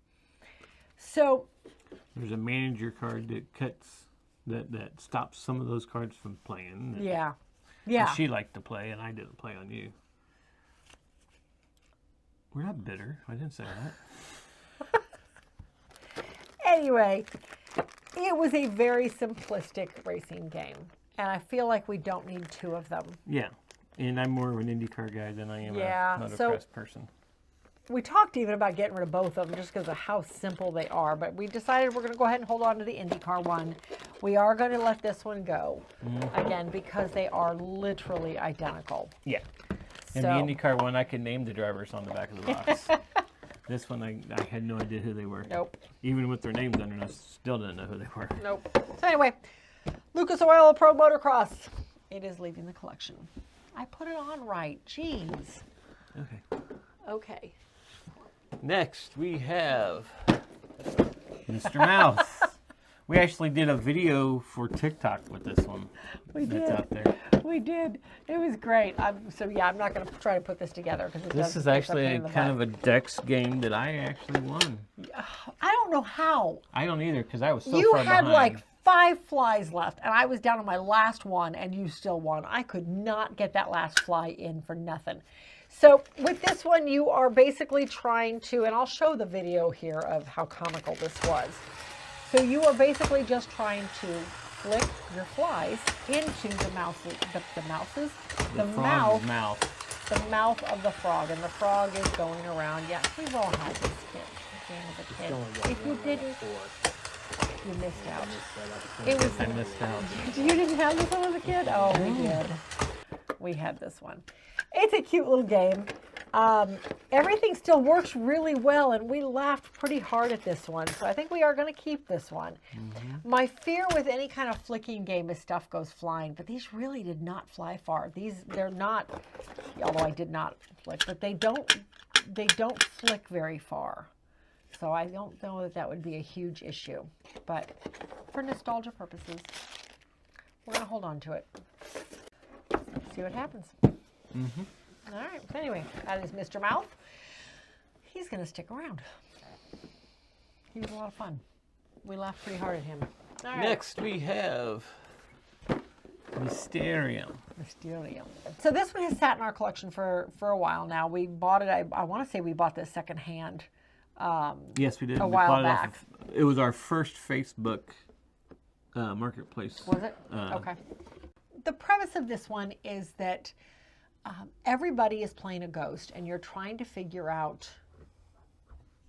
Speaker 2: So
Speaker 1: there's a manager card that cuts, that stops some of those cards from playing.
Speaker 2: Yeah.
Speaker 1: That she liked to play and I didn't play on you. We're not bitter. I didn't say that.
Speaker 2: Anyway, it was a very simplistic racing game. And I feel like we don't need 2 of them.
Speaker 1: Yeah. And I'm more of an IndyCar guy than I am a motocross person.
Speaker 2: We talked even about getting rid of both of them just because of how simple they are. But we decided we're going to go ahead and hold on to the IndyCar one. We are going to let this one go, again, because they are literally identical.
Speaker 1: Yeah. And the IndyCar one, I can name the drivers on the back of the box. This one, I had no idea who they were.
Speaker 2: Nope.
Speaker 1: Even with their names under, I still didn't know who they were.
Speaker 2: Nope. So anyway, Lucas Oil Pro Motocross. It is leaving the collection. I put it on right. Jeez.
Speaker 1: Okay.
Speaker 2: Okay.
Speaker 1: Next, we have Mr. Mouse. We actually did a video for TikTok with this one.
Speaker 2: We
Speaker 1: that's
Speaker 2: did.
Speaker 1: out there.
Speaker 2: We did. It was great. So yeah, I'm not going to try to put this together because
Speaker 1: This is actually kind of a Dex game that I actually won.
Speaker 2: I don't know how.
Speaker 1: I don't either because I was so
Speaker 2: You
Speaker 1: far
Speaker 2: had
Speaker 1: behind.
Speaker 2: like 5 flies left, and I was down on my last one, and you still won. I could not get that last fly in for nothing. So with this one, you are basically trying to, and I'll show the video here of how comical this was. So you are basically just trying to flick your flies into the mouth of the frog, and the frog is going around. Yes, we've all had this game as a kid. If you didn't, you missed out.
Speaker 1: I missed out.
Speaker 2: You didn't have this one as a kid? Oh, we did. We had this one. It's a cute little game. Everything still works really well, and we laughed pretty hard at this one, so I think we are going to keep this one. My fear with any kind of flicking game is stuff goes flying, but these really did not fly far. They're not, although I did not flick, but they don't flick very far. So I don't know that that would be a huge issue, but for nostalgia purposes, we're going to hold on to it. See what happens. All right, so anyway, that is Mr. Mouth. He's going to stick around. He was a lot of fun. We laughed pretty hard at him. All right.
Speaker 1: Next, we have Mysterium.
Speaker 2: Mysterium. So this one has sat in our collection for a while now. We bought it, I want to say we bought this secondhand.
Speaker 1: Yes, we did.
Speaker 2: A
Speaker 1: We
Speaker 2: while
Speaker 1: bought it
Speaker 2: back.
Speaker 1: it was our first Facebook marketplace.
Speaker 2: Was it? Okay. The premise of this one is that everybody is playing a ghost, and you're trying to figure out,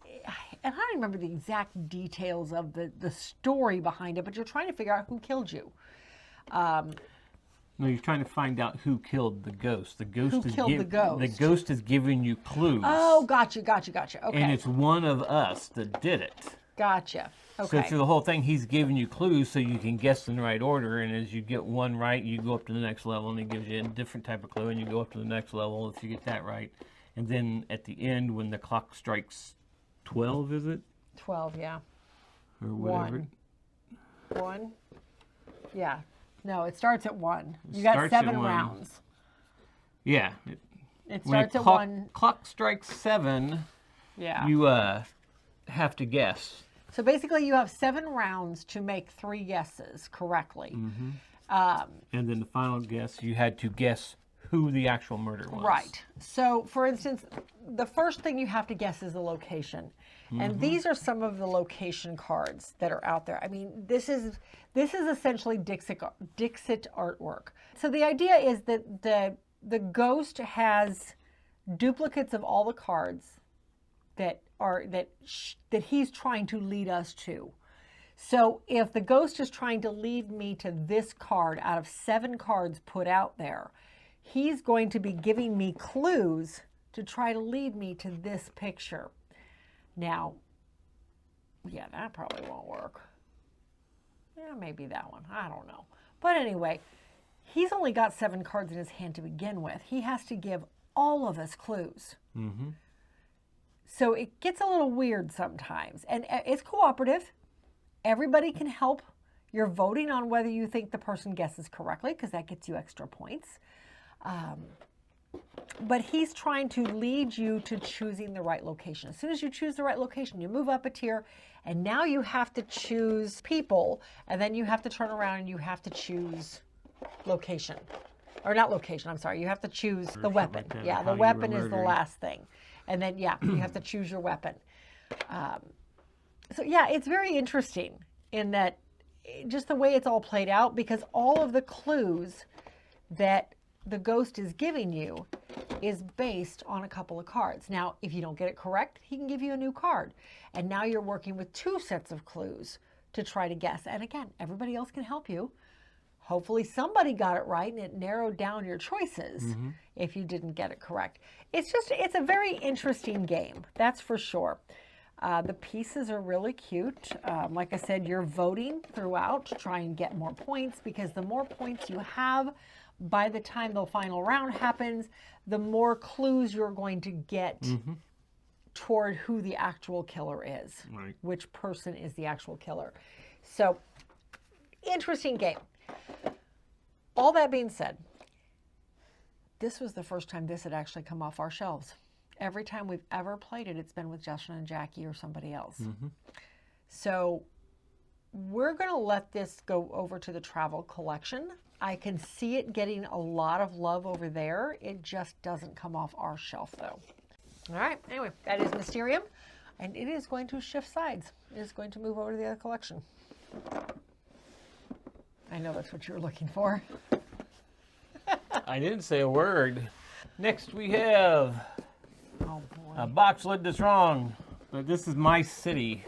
Speaker 2: and I don't remember the exact details of the story behind it, but you're trying to figure out who killed you.
Speaker 1: No, you're trying to find out who killed the ghost. The ghost
Speaker 2: Who killed the ghost?
Speaker 1: The ghost is giving you clues.
Speaker 2: Oh, gotcha. Okay.
Speaker 1: And it's one of us that did it.
Speaker 2: Gotcha.
Speaker 1: So
Speaker 2: Okay.
Speaker 1: through the whole thing, he's giving you clues so you can guess in the right order. And as you get one right, you go up to the next level, and he gives you a different type of clue, and you go up to the next level if you get that right. And then at the end, when the clock strikes 12, is it?
Speaker 2: 12, yeah.
Speaker 1: Or whatever.
Speaker 2: 1. Yeah. No, it starts at 1. You
Speaker 1: It
Speaker 2: got
Speaker 1: starts at
Speaker 2: 7
Speaker 1: 1.
Speaker 2: rounds.
Speaker 1: Yeah.
Speaker 2: It
Speaker 1: When
Speaker 2: starts
Speaker 1: the
Speaker 2: at
Speaker 1: clock,
Speaker 2: 1.
Speaker 1: clock strikes 7,
Speaker 2: Yeah.
Speaker 1: you have to guess.
Speaker 2: So basically, you have 7 rounds to make 3 guesses correctly.
Speaker 1: And then the final guess, you had to guess who the actual murder was.
Speaker 2: Right. So, for instance, the first thing you have to guess is the location. And these are some of the location cards that are out there. I mean, this is essentially Dixit artwork. So the idea is that the ghost has duplicates of all the cards that he's trying to lead us to. So if the ghost is trying to lead me to this card out of 7 cards put out there, he's going to be giving me clues to try to lead me to this picture. Now, yeah, that probably won't work. Yeah, maybe that one. I don't know. But anyway, he's only got 7 cards in his hand to begin with. He has to give all of us clues. So it gets a little weird sometimes. And it's cooperative. Everybody can help. You're voting on whether you think the person guesses correctly, because that gets you extra points. But he's trying to lead you to choosing the right location. As soon as you choose the right location, you move up a tier, and now you have to choose people, and then you have to turn around and you have to choose location. Or not location, I'm sorry. You have to choose the weapon.
Speaker 1: like that,
Speaker 2: Yeah,
Speaker 1: how
Speaker 2: the
Speaker 1: you
Speaker 2: weapon
Speaker 1: were
Speaker 2: is the
Speaker 1: murdered.
Speaker 2: last thing. And then, yeah, you have to choose your weapon. So, yeah, it's very interesting in that just the way it's all played out, because all of the clues that the ghost is giving you is based on a couple of cards. Now, if you don't get it correct, he can give you a new card. And now you're working with 2 sets of clues to try to guess. And again, everybody else can help you. Hopefully somebody got it right and it narrowed down your choices if you didn't get it correct. It's a very interesting game, that's for sure. The pieces are really cute. Like I said, you're voting throughout to try and get more points, because the more points you have by the time the final round happens, the more clues you're going to get toward who the actual killer is, which person is the actual killer. So, interesting game. All that being said, this was the first time this had actually come off our shelves. Every time we've ever played it, it's been with Justin and Jackie or somebody else. So we're going to let this go over to the travel collection. I can see it getting a lot of love over there. It just doesn't come off our shelf, though. All right. Anyway, that is Mysterium, and it is going to shift sides. It is going to move over to the other collection. I know that's what you were looking for.
Speaker 1: I didn't say a word. Next we have a box lid that's wrong, but this is My City.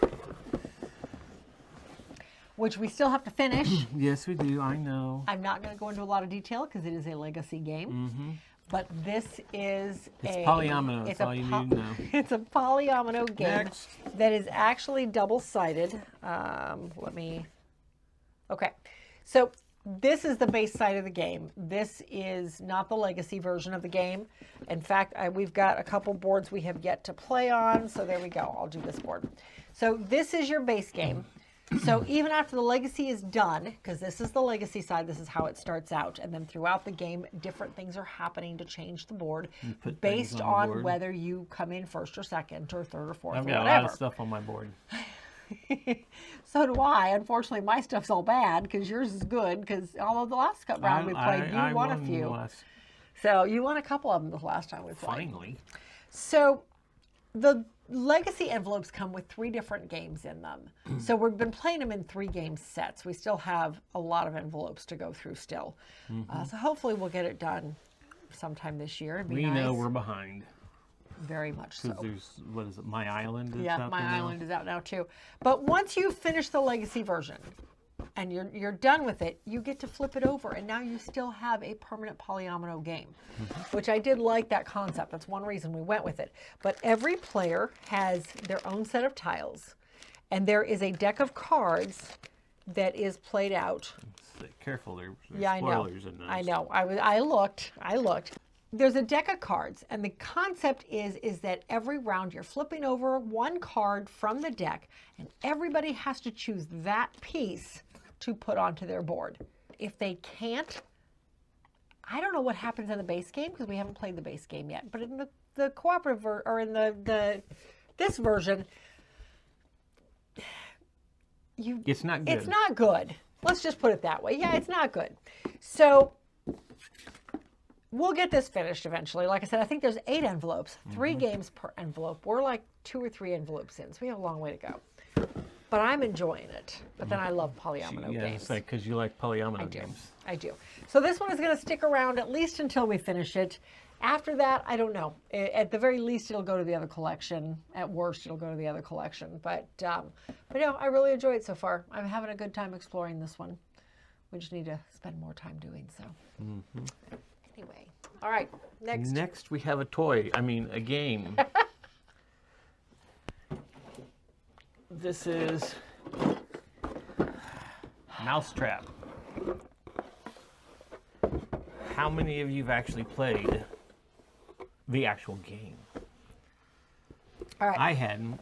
Speaker 2: Which we still have to finish.
Speaker 1: Yes, we do. I know.
Speaker 2: I'm not going to go into a lot of detail because it is a legacy game. But this is
Speaker 1: It's polyomino. That's all you need to know.
Speaker 2: It's a polyomino game
Speaker 1: Next.
Speaker 2: that is actually double-sided. Okay. So this is the base side of the game. This is not the legacy version of the game. In fact, we've got a couple boards we have yet to play on. So there we go. I'll do this board. So this is your base game. So even after the legacy is done, because this is the legacy side, this is how it starts out. And then throughout the game, different things are happening to change the board based on whether you come in first or second or third or fourth or whatever.
Speaker 1: I've got a lot of stuff on my board.
Speaker 2: So do I. Unfortunately, my stuff's all bad because yours is good, because although the last round we played, you won a few. So you won a couple of them the last time we played.
Speaker 1: Finally.
Speaker 2: So the legacy envelopes come with 3 different games in them. So we've been playing them in 3 game sets. We still have a lot of envelopes to go through still. So hopefully we'll get it done sometime this year. It'd be nice.
Speaker 1: We know we're behind.
Speaker 2: Very much so.
Speaker 1: There's, what is it, My Island is
Speaker 2: Yeah,
Speaker 1: out
Speaker 2: My
Speaker 1: there now?
Speaker 2: Island is out now too. But once you finish the legacy version and you're done with it, you get to flip it over, and now you still have a permanent polyomino game, which I did like that concept. That's one reason we went with it. But every player has their own set of tiles, and there is a deck of cards that is played out.
Speaker 1: Careful, there's
Speaker 2: Yeah,
Speaker 1: spoilers in this.
Speaker 2: I know. I looked. There's a deck of cards, and the concept is that every round you're flipping over one card from the deck, and everybody has to choose that piece to put onto their board. If they can't, I don't know what happens in the base game because we haven't played the base game yet, but in the cooperative or in this version,
Speaker 1: it's not good.
Speaker 2: It's not good. Let's just put it that way. Yeah, it's not good. So we'll get this finished eventually. Like I said, I think there's 8 envelopes, 3 games per envelope. We're like 2 or 3 envelopes in, so we have a long way to go. But I'm enjoying it. But then I love polyomino games.
Speaker 1: Yeah, because you like polyomino games.
Speaker 2: I do. So this one is going to stick around at least until we finish it. After that, I don't know. At the very least, it'll go to the other collection. At worst, it'll go to the other collection. But no, I really enjoy it so far. I'm having a good time exploring this one. We just need to spend more time doing so. Anyway, all right, next.
Speaker 1: Next, we have a toy. I mean, a game. This is Mousetrap. How many of you have actually played the actual game?
Speaker 2: All right.
Speaker 1: I hadn't.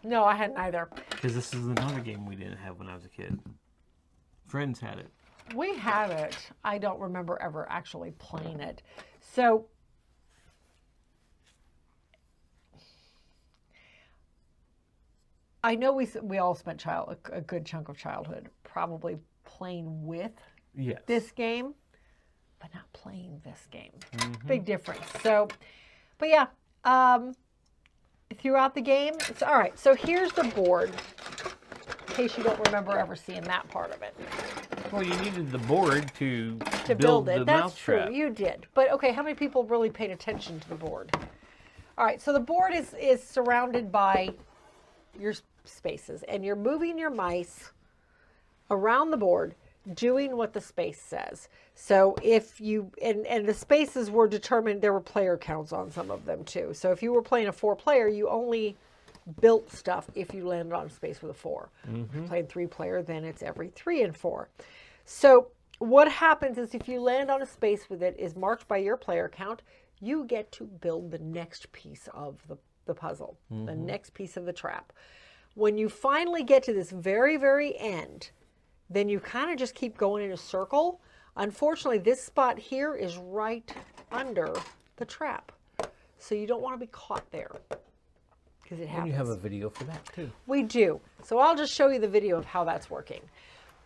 Speaker 2: No, I hadn't either.
Speaker 1: Because this is another game we didn't have when I was a kid. Friends had it.
Speaker 2: We had it. I don't remember ever actually playing it. So I know we all spent a good chunk of childhood probably playing with this game, but not playing this game. Big difference. So, but yeah, throughout the game, it's all right. So here's the board, in case you don't remember ever seeing that part of it.
Speaker 1: Well, you needed the board to
Speaker 2: build it.
Speaker 1: The
Speaker 2: That's
Speaker 1: Mousetrap.
Speaker 2: true. You did. But okay, how many people really paid attention to the board? All right, so the board is surrounded by your spaces, and you're moving your mice around the board doing what the space says. So if you, and the spaces were determined, there were player counts on some of them too. So if you were playing a 4-player, you only built stuff if you landed on a space with a 4. If you're playing 3-player, then it's every 3 and 4. So what happens is if you land on a space with it is marked by your player count, you get to build the next piece of the puzzle, the next piece of the trap. When you finally get to this very, very end, then you kind of just keep going in a circle. Unfortunately, this spot here is right under the trap. So you don't want to be caught there because it happens.
Speaker 1: And you have a video for that too.
Speaker 2: We do. So I'll just show you the video of how that's working.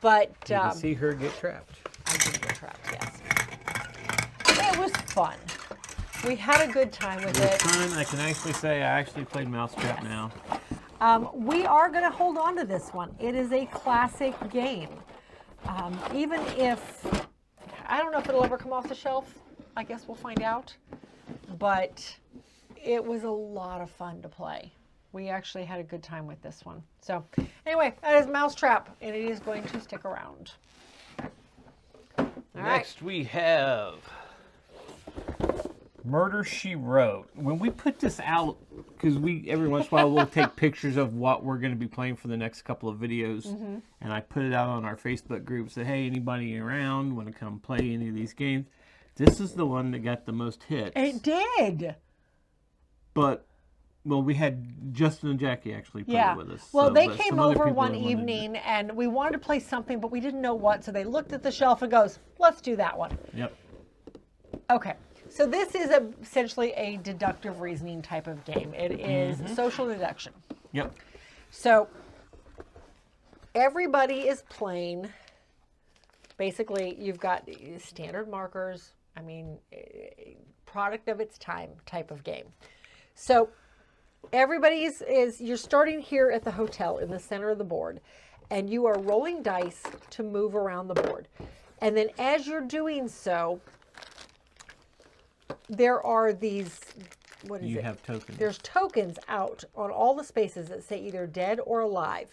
Speaker 2: But
Speaker 1: you can see her get trapped.
Speaker 2: I did get trapped, yes. It was fun. We had a good time with it.
Speaker 1: Fun. I can actually say I actually played Mousetrap now.
Speaker 2: We are going to hold on to this one. It is a classic game. Even if, I don't know if it'll ever come off the shelf. I guess we'll find out. But it was a lot of fun to play. We actually had a good time with this one. So anyway, that is Mousetrap, and it is going to stick around. All
Speaker 1: Next we have Murder, She Wrote. When we put this out, because every once in a while we'll take pictures of what we're going to be playing for the next couple of videos, and I put it out on our Facebook group, say, hey, anybody around want to come play any of these games? This is the one that got the most hits.
Speaker 2: It did.
Speaker 1: But, well, we had Justin and Jackie actually play it with us.
Speaker 2: Well,
Speaker 1: so,
Speaker 2: they
Speaker 1: but
Speaker 2: came
Speaker 1: some other
Speaker 2: over
Speaker 1: people
Speaker 2: one
Speaker 1: wanted to-
Speaker 2: evening, and we wanted to play something, but we didn't know what, so they looked at the shelf and goes, let's do that one.
Speaker 1: Yep.
Speaker 2: Okay. So this is essentially a deductive reasoning type of game. It is social deduction.
Speaker 1: Yep.
Speaker 2: So everybody is playing. Basically, you've got standard markers. I mean, product of its time type of game. So everybody you're starting here at the hotel in the center of the board, and you are rolling dice to move around the board. And then as you're doing so, there are these, what is it?
Speaker 1: You have tokens.
Speaker 2: There's tokens out on all the spaces that say either dead or alive.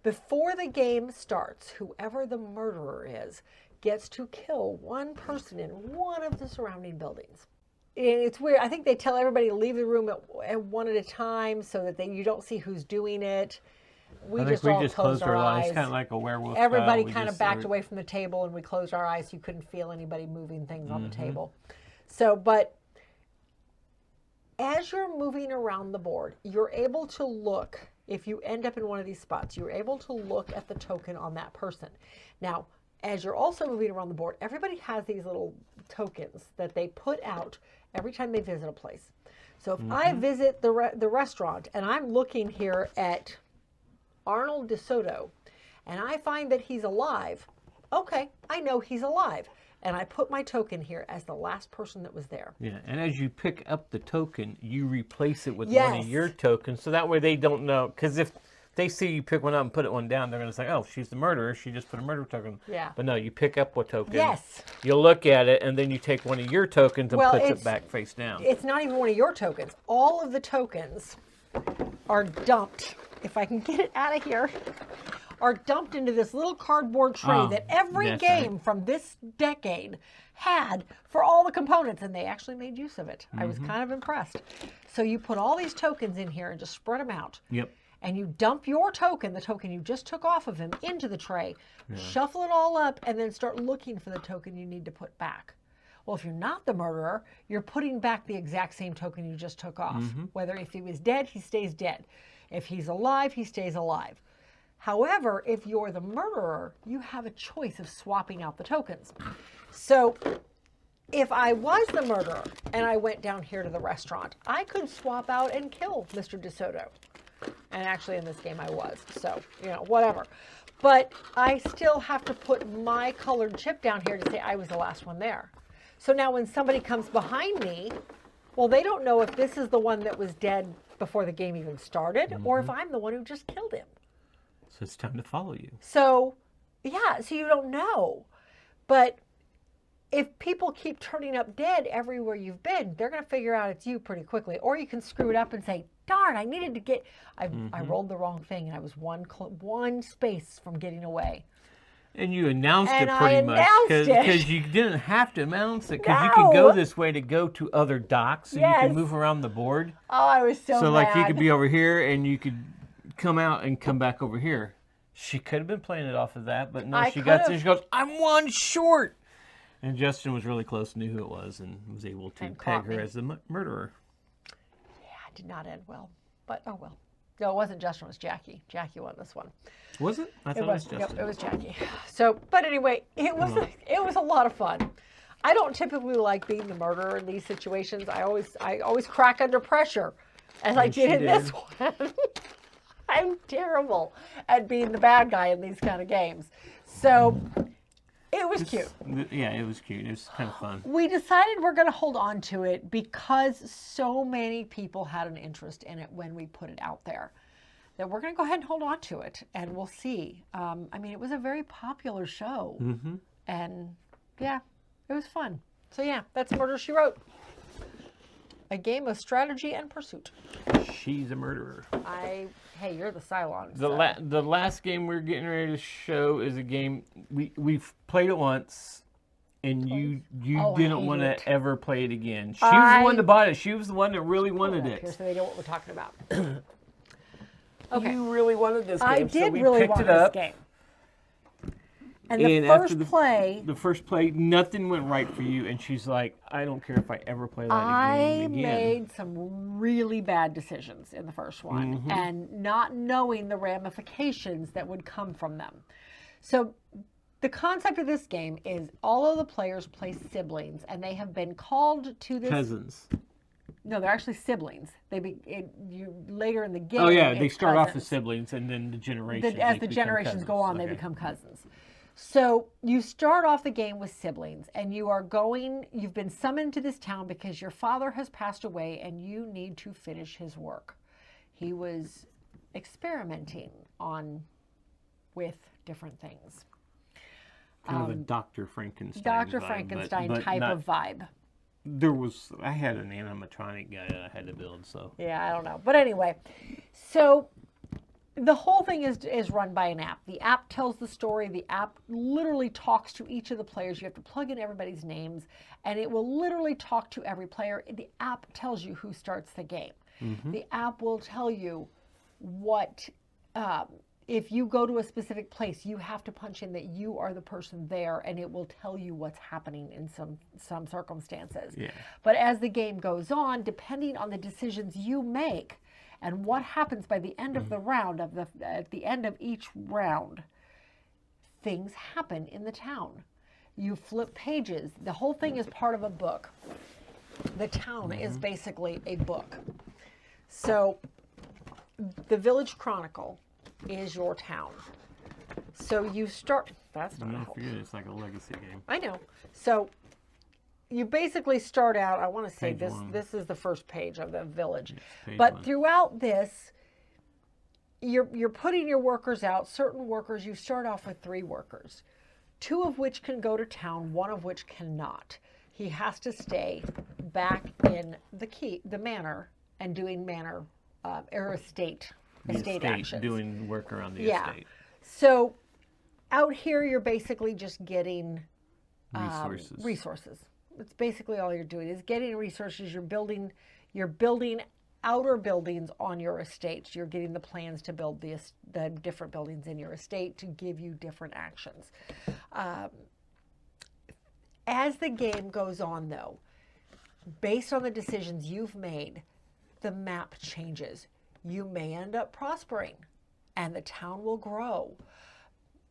Speaker 2: Before the game starts, whoever the murderer is gets to kill one person in one of the surrounding buildings. And it's weird. I think they tell everybody to leave the room at one at a time so that you don't see who's doing it. We just closed our eyes.
Speaker 1: It's kind of like a werewolf.
Speaker 2: Everybody kind of backed away from the table, and we closed our eyes. You couldn't feel anybody moving things on the table. So, but as you're moving around the board, you're able to look, if you end up in one of these spots, you're able to look at the token on that person. Now, as you're also moving around the board, everybody has these little tokens that they put out every time they visit a place. So if I visit the restaurant and I'm looking here at Arnold DeSoto and I find that he's alive, okay, I know he's alive. And I put my token here as the last person that was there.
Speaker 1: Yeah, and as you pick up the token, you replace it with one of your tokens, so that way they don't know. Because if they see you pick one up and put one down, they're going to say, oh, she's the murderer. She just put a murder token.
Speaker 2: Yeah.
Speaker 1: But no, you pick up a token.
Speaker 2: Yes.
Speaker 1: You look at it, and then you take one of your tokens and put it back face down.
Speaker 2: It's not even one of your tokens. All of the tokens are dumped, if I can get it out of here, are dumped into this little cardboard tray that every game from this decade had for all the components, and they actually made use of it. I was kind of impressed. So you put all these tokens in here and just spread them out.
Speaker 1: Yep.
Speaker 2: And you dump your token, the token you just took off of him, into the tray, shuffle it all up, and then start looking for the token you need to put back. Well, if you're not the murderer, you're putting back the exact same token you just took off. Whether if he was dead, he stays dead. If he's alive, he stays alive. However, if you're the murderer, you have a choice of swapping out the tokens. So if I was the murderer and I went down here to the restaurant, I could swap out and kill Mr. DeSoto. And actually in this game I was, so, whatever. But I still have to put my colored chip down here to say I was the last one there. So now when somebody comes behind me, well, they don't know if this is the one that was dead before the game even started, or if I'm the one who just killed him.
Speaker 1: So it's time to follow you.
Speaker 2: So, yeah, so you don't know. But if people keep turning up dead everywhere you've been, they're going to figure out it's you pretty quickly. Or you can screw it up and say, darn, I needed to get, I rolled the wrong thing, and I was one space from getting away.
Speaker 1: And you announced
Speaker 2: And
Speaker 1: it
Speaker 2: I
Speaker 1: pretty much
Speaker 2: announced it.
Speaker 1: because you didn't have to announce it because you could go
Speaker 2: No.
Speaker 1: this way to go to other docks, so you
Speaker 2: Yes.
Speaker 1: could move around the board.
Speaker 2: Oh, I was so
Speaker 1: So like you
Speaker 2: mad.
Speaker 1: could be over here and you could come out and come back over here. She could have been playing it off of that, but no,
Speaker 2: I
Speaker 1: she got
Speaker 2: could've.
Speaker 1: there. She goes, "I'm one short," and Justin was really close, knew who it was, and was able to
Speaker 2: And
Speaker 1: tag
Speaker 2: caught
Speaker 1: her
Speaker 2: me.
Speaker 1: as the murderer.
Speaker 2: Yeah, it did not end well. But oh well. No, it wasn't Justin. It was Jackie. Jackie won this one.
Speaker 1: Was it? I thought it was Justin.
Speaker 2: Yep, it was Jackie. So, but anyway, it was a lot of fun. I don't typically like being the murderer in these situations. I always crack under pressure, as I
Speaker 1: And
Speaker 2: did
Speaker 1: she
Speaker 2: in this one. I'm terrible at being the bad guy in these kind of games. So, it was cute.
Speaker 1: Yeah, it was cute. It was kind of fun.
Speaker 2: We decided we're going to hold on to it because so many people had an interest in it when we put it out there, that we're going to go ahead and hold on to it, and we'll see. I mean, it was a very popular show, and yeah, it was fun. So yeah, that's Murder, She Wrote. A game of strategy and pursuit.
Speaker 1: She's a murderer.
Speaker 2: Hey, you're the Cylon.
Speaker 1: The last game we're getting ready to show is a game we've played it once, and you didn't want to ever play it again. She was the one that bought it. She was the one that really wanted it.
Speaker 2: Here, so they know what we're talking about. Okay.
Speaker 1: You really wanted this game,
Speaker 2: I
Speaker 1: so
Speaker 2: did
Speaker 1: we
Speaker 2: really
Speaker 1: picked
Speaker 2: want
Speaker 1: it
Speaker 2: this
Speaker 1: up.
Speaker 2: game. And the
Speaker 1: after
Speaker 2: first play,
Speaker 1: nothing went right for you, and she's like, "I don't care if I ever play that game
Speaker 2: I
Speaker 1: again."
Speaker 2: made some really bad decisions in the first one, and not knowing the ramifications that would come from them. So the concept of this game is all of the players play siblings, and they have been called to this.
Speaker 1: Cousins.
Speaker 2: No, they're actually siblings. You later in the game.
Speaker 1: Oh yeah, they start off as
Speaker 2: cousins.
Speaker 1: siblings, and then the generations.
Speaker 2: As the generations go on, they become cousins. So you start off the game with siblings, and you've been summoned to this town because your father has passed away and you need to finish his work. He was experimenting with different things.
Speaker 1: Kind of a Dr. Frankenstein.
Speaker 2: Dr.
Speaker 1: vibe,
Speaker 2: Frankenstein
Speaker 1: but
Speaker 2: type of vibe.
Speaker 1: I had an animatronic guy that I had to build, so.
Speaker 2: Yeah, I don't know. But anyway, so the whole thing is run by an app. The app tells the story. The app literally talks to each of the players. You have to plug in everybody's names, and it will literally talk to every player. The app tells you who starts the game. The app will tell you what, if you go to a specific place, you have to punch in that you are the person there, and it will tell you what's happening in some circumstances.
Speaker 1: Yeah.
Speaker 2: But as the game goes on, depending on the decisions you make, and what happens by the end of the round, at the end of each round, things happen in the town. You flip pages. The whole thing is part of a book. The town is basically a book. So the Village Chronicle is your town. So you start. That's not
Speaker 1: Don't forget, it's like a legacy game.
Speaker 2: I know. So you basically start out, I want to say
Speaker 1: Page one.
Speaker 2: this is the first page of the village.
Speaker 1: Page
Speaker 2: But
Speaker 1: one.
Speaker 2: throughout this, you're putting your workers out. Certain workers, you start off with 3 workers, 2 of which can go to town, 1 of which cannot. He has to stay back in the manor and doing manor or estate actions.
Speaker 1: Doing work around the estate.
Speaker 2: So out here, you're basically just getting resources. It's basically all you're doing is getting resources. You're building outer buildings on your estate. You're getting the plans to build the different buildings in your estate to give you different actions. As the game goes on, though, based on the decisions you've made, the map changes. You may end up prospering, and the town will grow.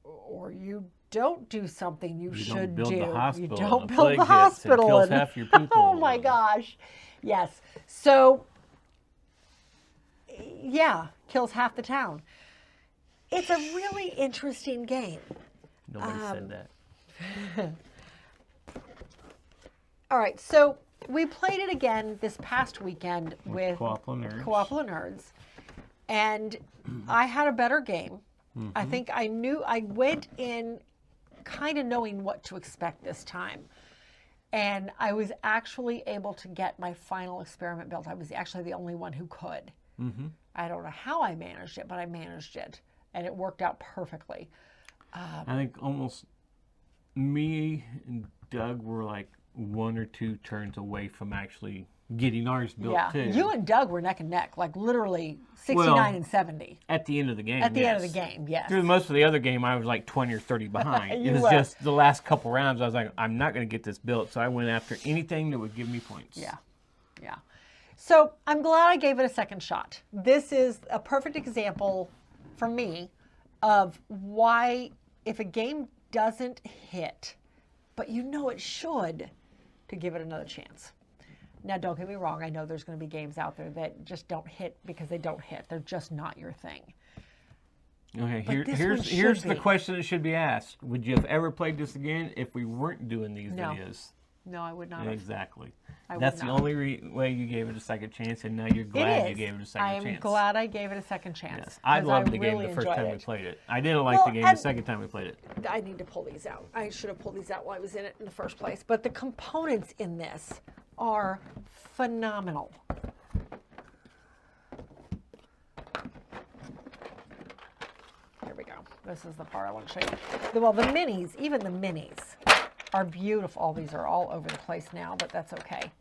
Speaker 2: Or you don't do something you should
Speaker 1: build
Speaker 2: do.
Speaker 1: the hospital
Speaker 2: You
Speaker 1: and
Speaker 2: don't
Speaker 1: the
Speaker 2: build
Speaker 1: plague
Speaker 2: the
Speaker 1: hits and
Speaker 2: hospital.
Speaker 1: kills half your people.
Speaker 2: Oh my gosh. Yes. So, yeah, kills half the town. It's a really interesting game.
Speaker 1: Nobody said that.
Speaker 2: All right, so we played it again this past weekend with
Speaker 1: Co-op Nerds.
Speaker 2: Co-op Nerds, and I had a better game. I think I went in kind of knowing what to expect this time. And I was actually able to get my final experiment built. I was actually the only one who could. I don't know how I managed it, but I managed it. And it worked out perfectly.
Speaker 1: I think almost me and Doug were like 1 or 2 turns away from actually getting ours built too.
Speaker 2: You and Doug were neck and neck, like literally 69 and 70.
Speaker 1: At the end of the game,
Speaker 2: At the end of the game, yes.
Speaker 1: Through most of the other game, I was like 20 or 30 behind. It was just the last couple rounds, I was like, I'm not going to get this built. So I went after anything that would give me points.
Speaker 2: Yeah, yeah. So I'm glad I gave it a second shot. This is a perfect example for me of why, if a game doesn't hit, but you know it should, to give it another chance. Now, don't get me wrong. I know there's going to be games out there that just don't hit because they don't hit. They're just not your thing.
Speaker 1: Okay, here's the question that should be asked. Would you have ever played this again if we weren't doing these videos?
Speaker 2: No, I would not have.
Speaker 1: Exactly. That's the only way you gave it a second chance, and now you're glad you gave it a second chance.
Speaker 2: I am glad I gave it a second chance.
Speaker 1: Yes, I loved the game the first time we played it. I didn't like the game the second time we played it.
Speaker 2: I need to pull these out. I should have pulled these out while I was in it in the first place. But the components in this are phenomenal. Here we go. This is the part I want to show you. Well, the minis, even the minis, are beautiful. All these are all over the place now, but that's okay.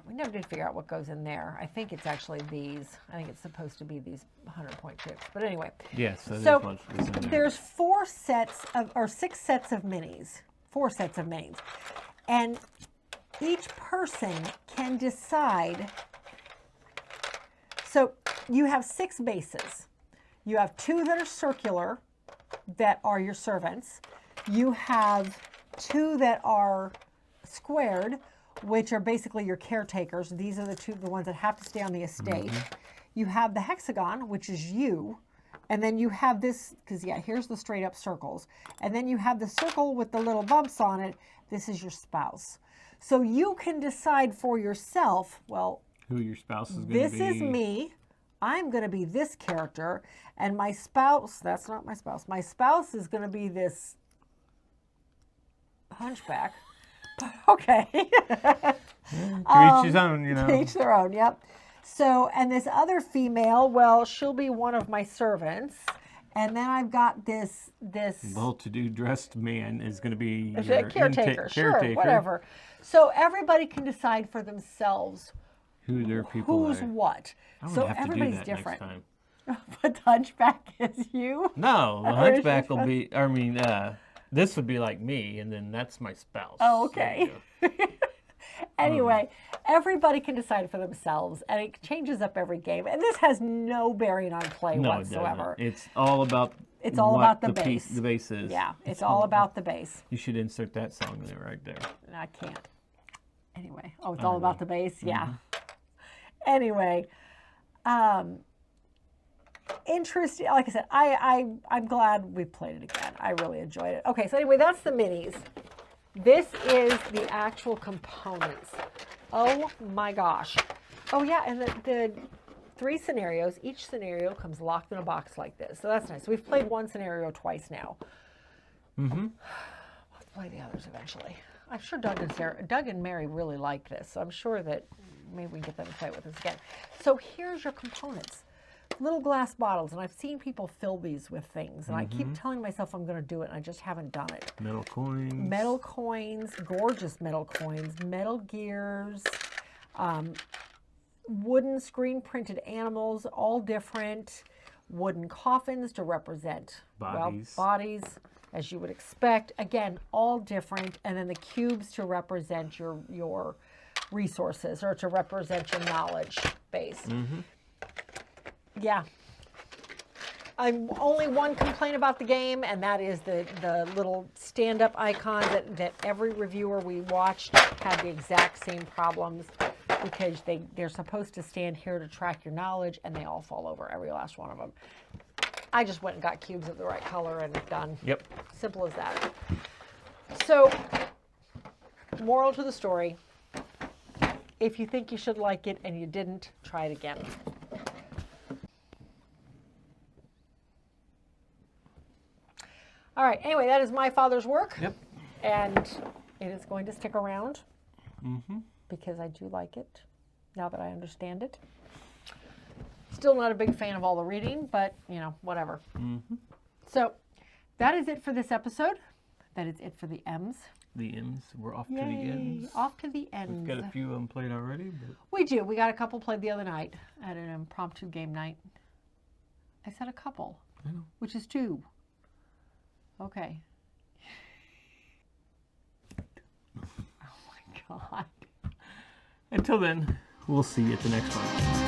Speaker 2: We never did figure out what goes in there. I think it's actually these. I think it's supposed to be these 100-point chips. But anyway.
Speaker 1: Yes.
Speaker 2: So there's 6 sets of minis. 4 sets of minis. And each person can decide. So you have 6 bases. You have 2 that are circular, that are your servants. You have 2 that are squared, which are basically your caretakers. These are the ones that have to stay on the estate. You have the hexagon, which is you. And then you have this, because here's the straight up circles. And then you have the circle with the little bumps on it. This is your spouse. So you can decide for yourself, well,
Speaker 1: who your spouse is going to be.
Speaker 2: This is me. I'm going to be this character. And my spouse, that's not my spouse. My spouse is going to be this hunchback. Okay.
Speaker 1: To each his own, you know.
Speaker 2: To each their own, yep. So, and this other female, well, she'll be one of my servants. And then I've got this
Speaker 1: well-to-do dressed man is going to be
Speaker 2: your caretaker. Sure, whatever. So everybody can decide for themselves
Speaker 1: who their people
Speaker 2: who's
Speaker 1: are.
Speaker 2: What. So
Speaker 1: have
Speaker 2: everybody's
Speaker 1: to do that
Speaker 2: different.
Speaker 1: Next time.
Speaker 2: But the hunchback is you?
Speaker 1: No, the hunchback will be, this would be like me, and then that's my spouse.
Speaker 2: Oh, okay. Anyway, everybody can decide for themselves, and it changes up every game. And this has no bearing on play whatsoever.
Speaker 1: It's all about
Speaker 2: the base.
Speaker 1: The base is.
Speaker 2: Yeah, it's all about the base.
Speaker 1: You should insert that song there, right there.
Speaker 2: I can't. Anyway, it's all about the base. Yeah. Anyway, interesting. Like I said, I'm glad we played it again. I really enjoyed it. Okay, so anyway, that's the minis. This is the actual components. Oh my gosh. Oh yeah, and the 3 scenarios. Each scenario comes locked in a box like this. So that's nice. So we've played one scenario twice now. We'll play the others eventually. I'm sure Doug and Mary really like this. So I'm sure that maybe we can get them to play with us again. So here's your components. Little glass bottles, and I've seen people fill these with things, and I keep telling myself I'm going to do it, and I just haven't done it.
Speaker 1: Metal coins.
Speaker 2: Metal coins, gorgeous metal coins, metal gears, wooden screen-printed animals, all different, wooden coffins to represent bodies, as you would expect. Again, all different, and then the cubes to represent your resources, or to represent your knowledge base. Yeah. I'm only one complaint about the game, and that is the little stand-up icon that every reviewer we watched had the exact same problems, because they're supposed to stand here to track your knowledge, and they all fall over, every last one of them. I just went and got cubes of the right color and done.
Speaker 1: Yep.
Speaker 2: Simple as that. So, moral to the story, if you think you should like it and you didn't, try it again. All right, anyway, that is my father's work.
Speaker 1: Yep.
Speaker 2: And it is going to stick around because I do like it now that I understand it. Still not a big fan of all the reading, but, whatever. So that is it for this episode. That is it for the M's.
Speaker 1: The ends. We're off to
Speaker 2: Yay,
Speaker 1: the ends.
Speaker 2: off to the ends.
Speaker 1: We've got a few of them played already. But...
Speaker 2: We do. We got a couple played the other night at an impromptu game night. I said a couple,
Speaker 1: I know.
Speaker 2: which is 2. Okay. Oh my God.
Speaker 1: Until then, we'll see you at the next one.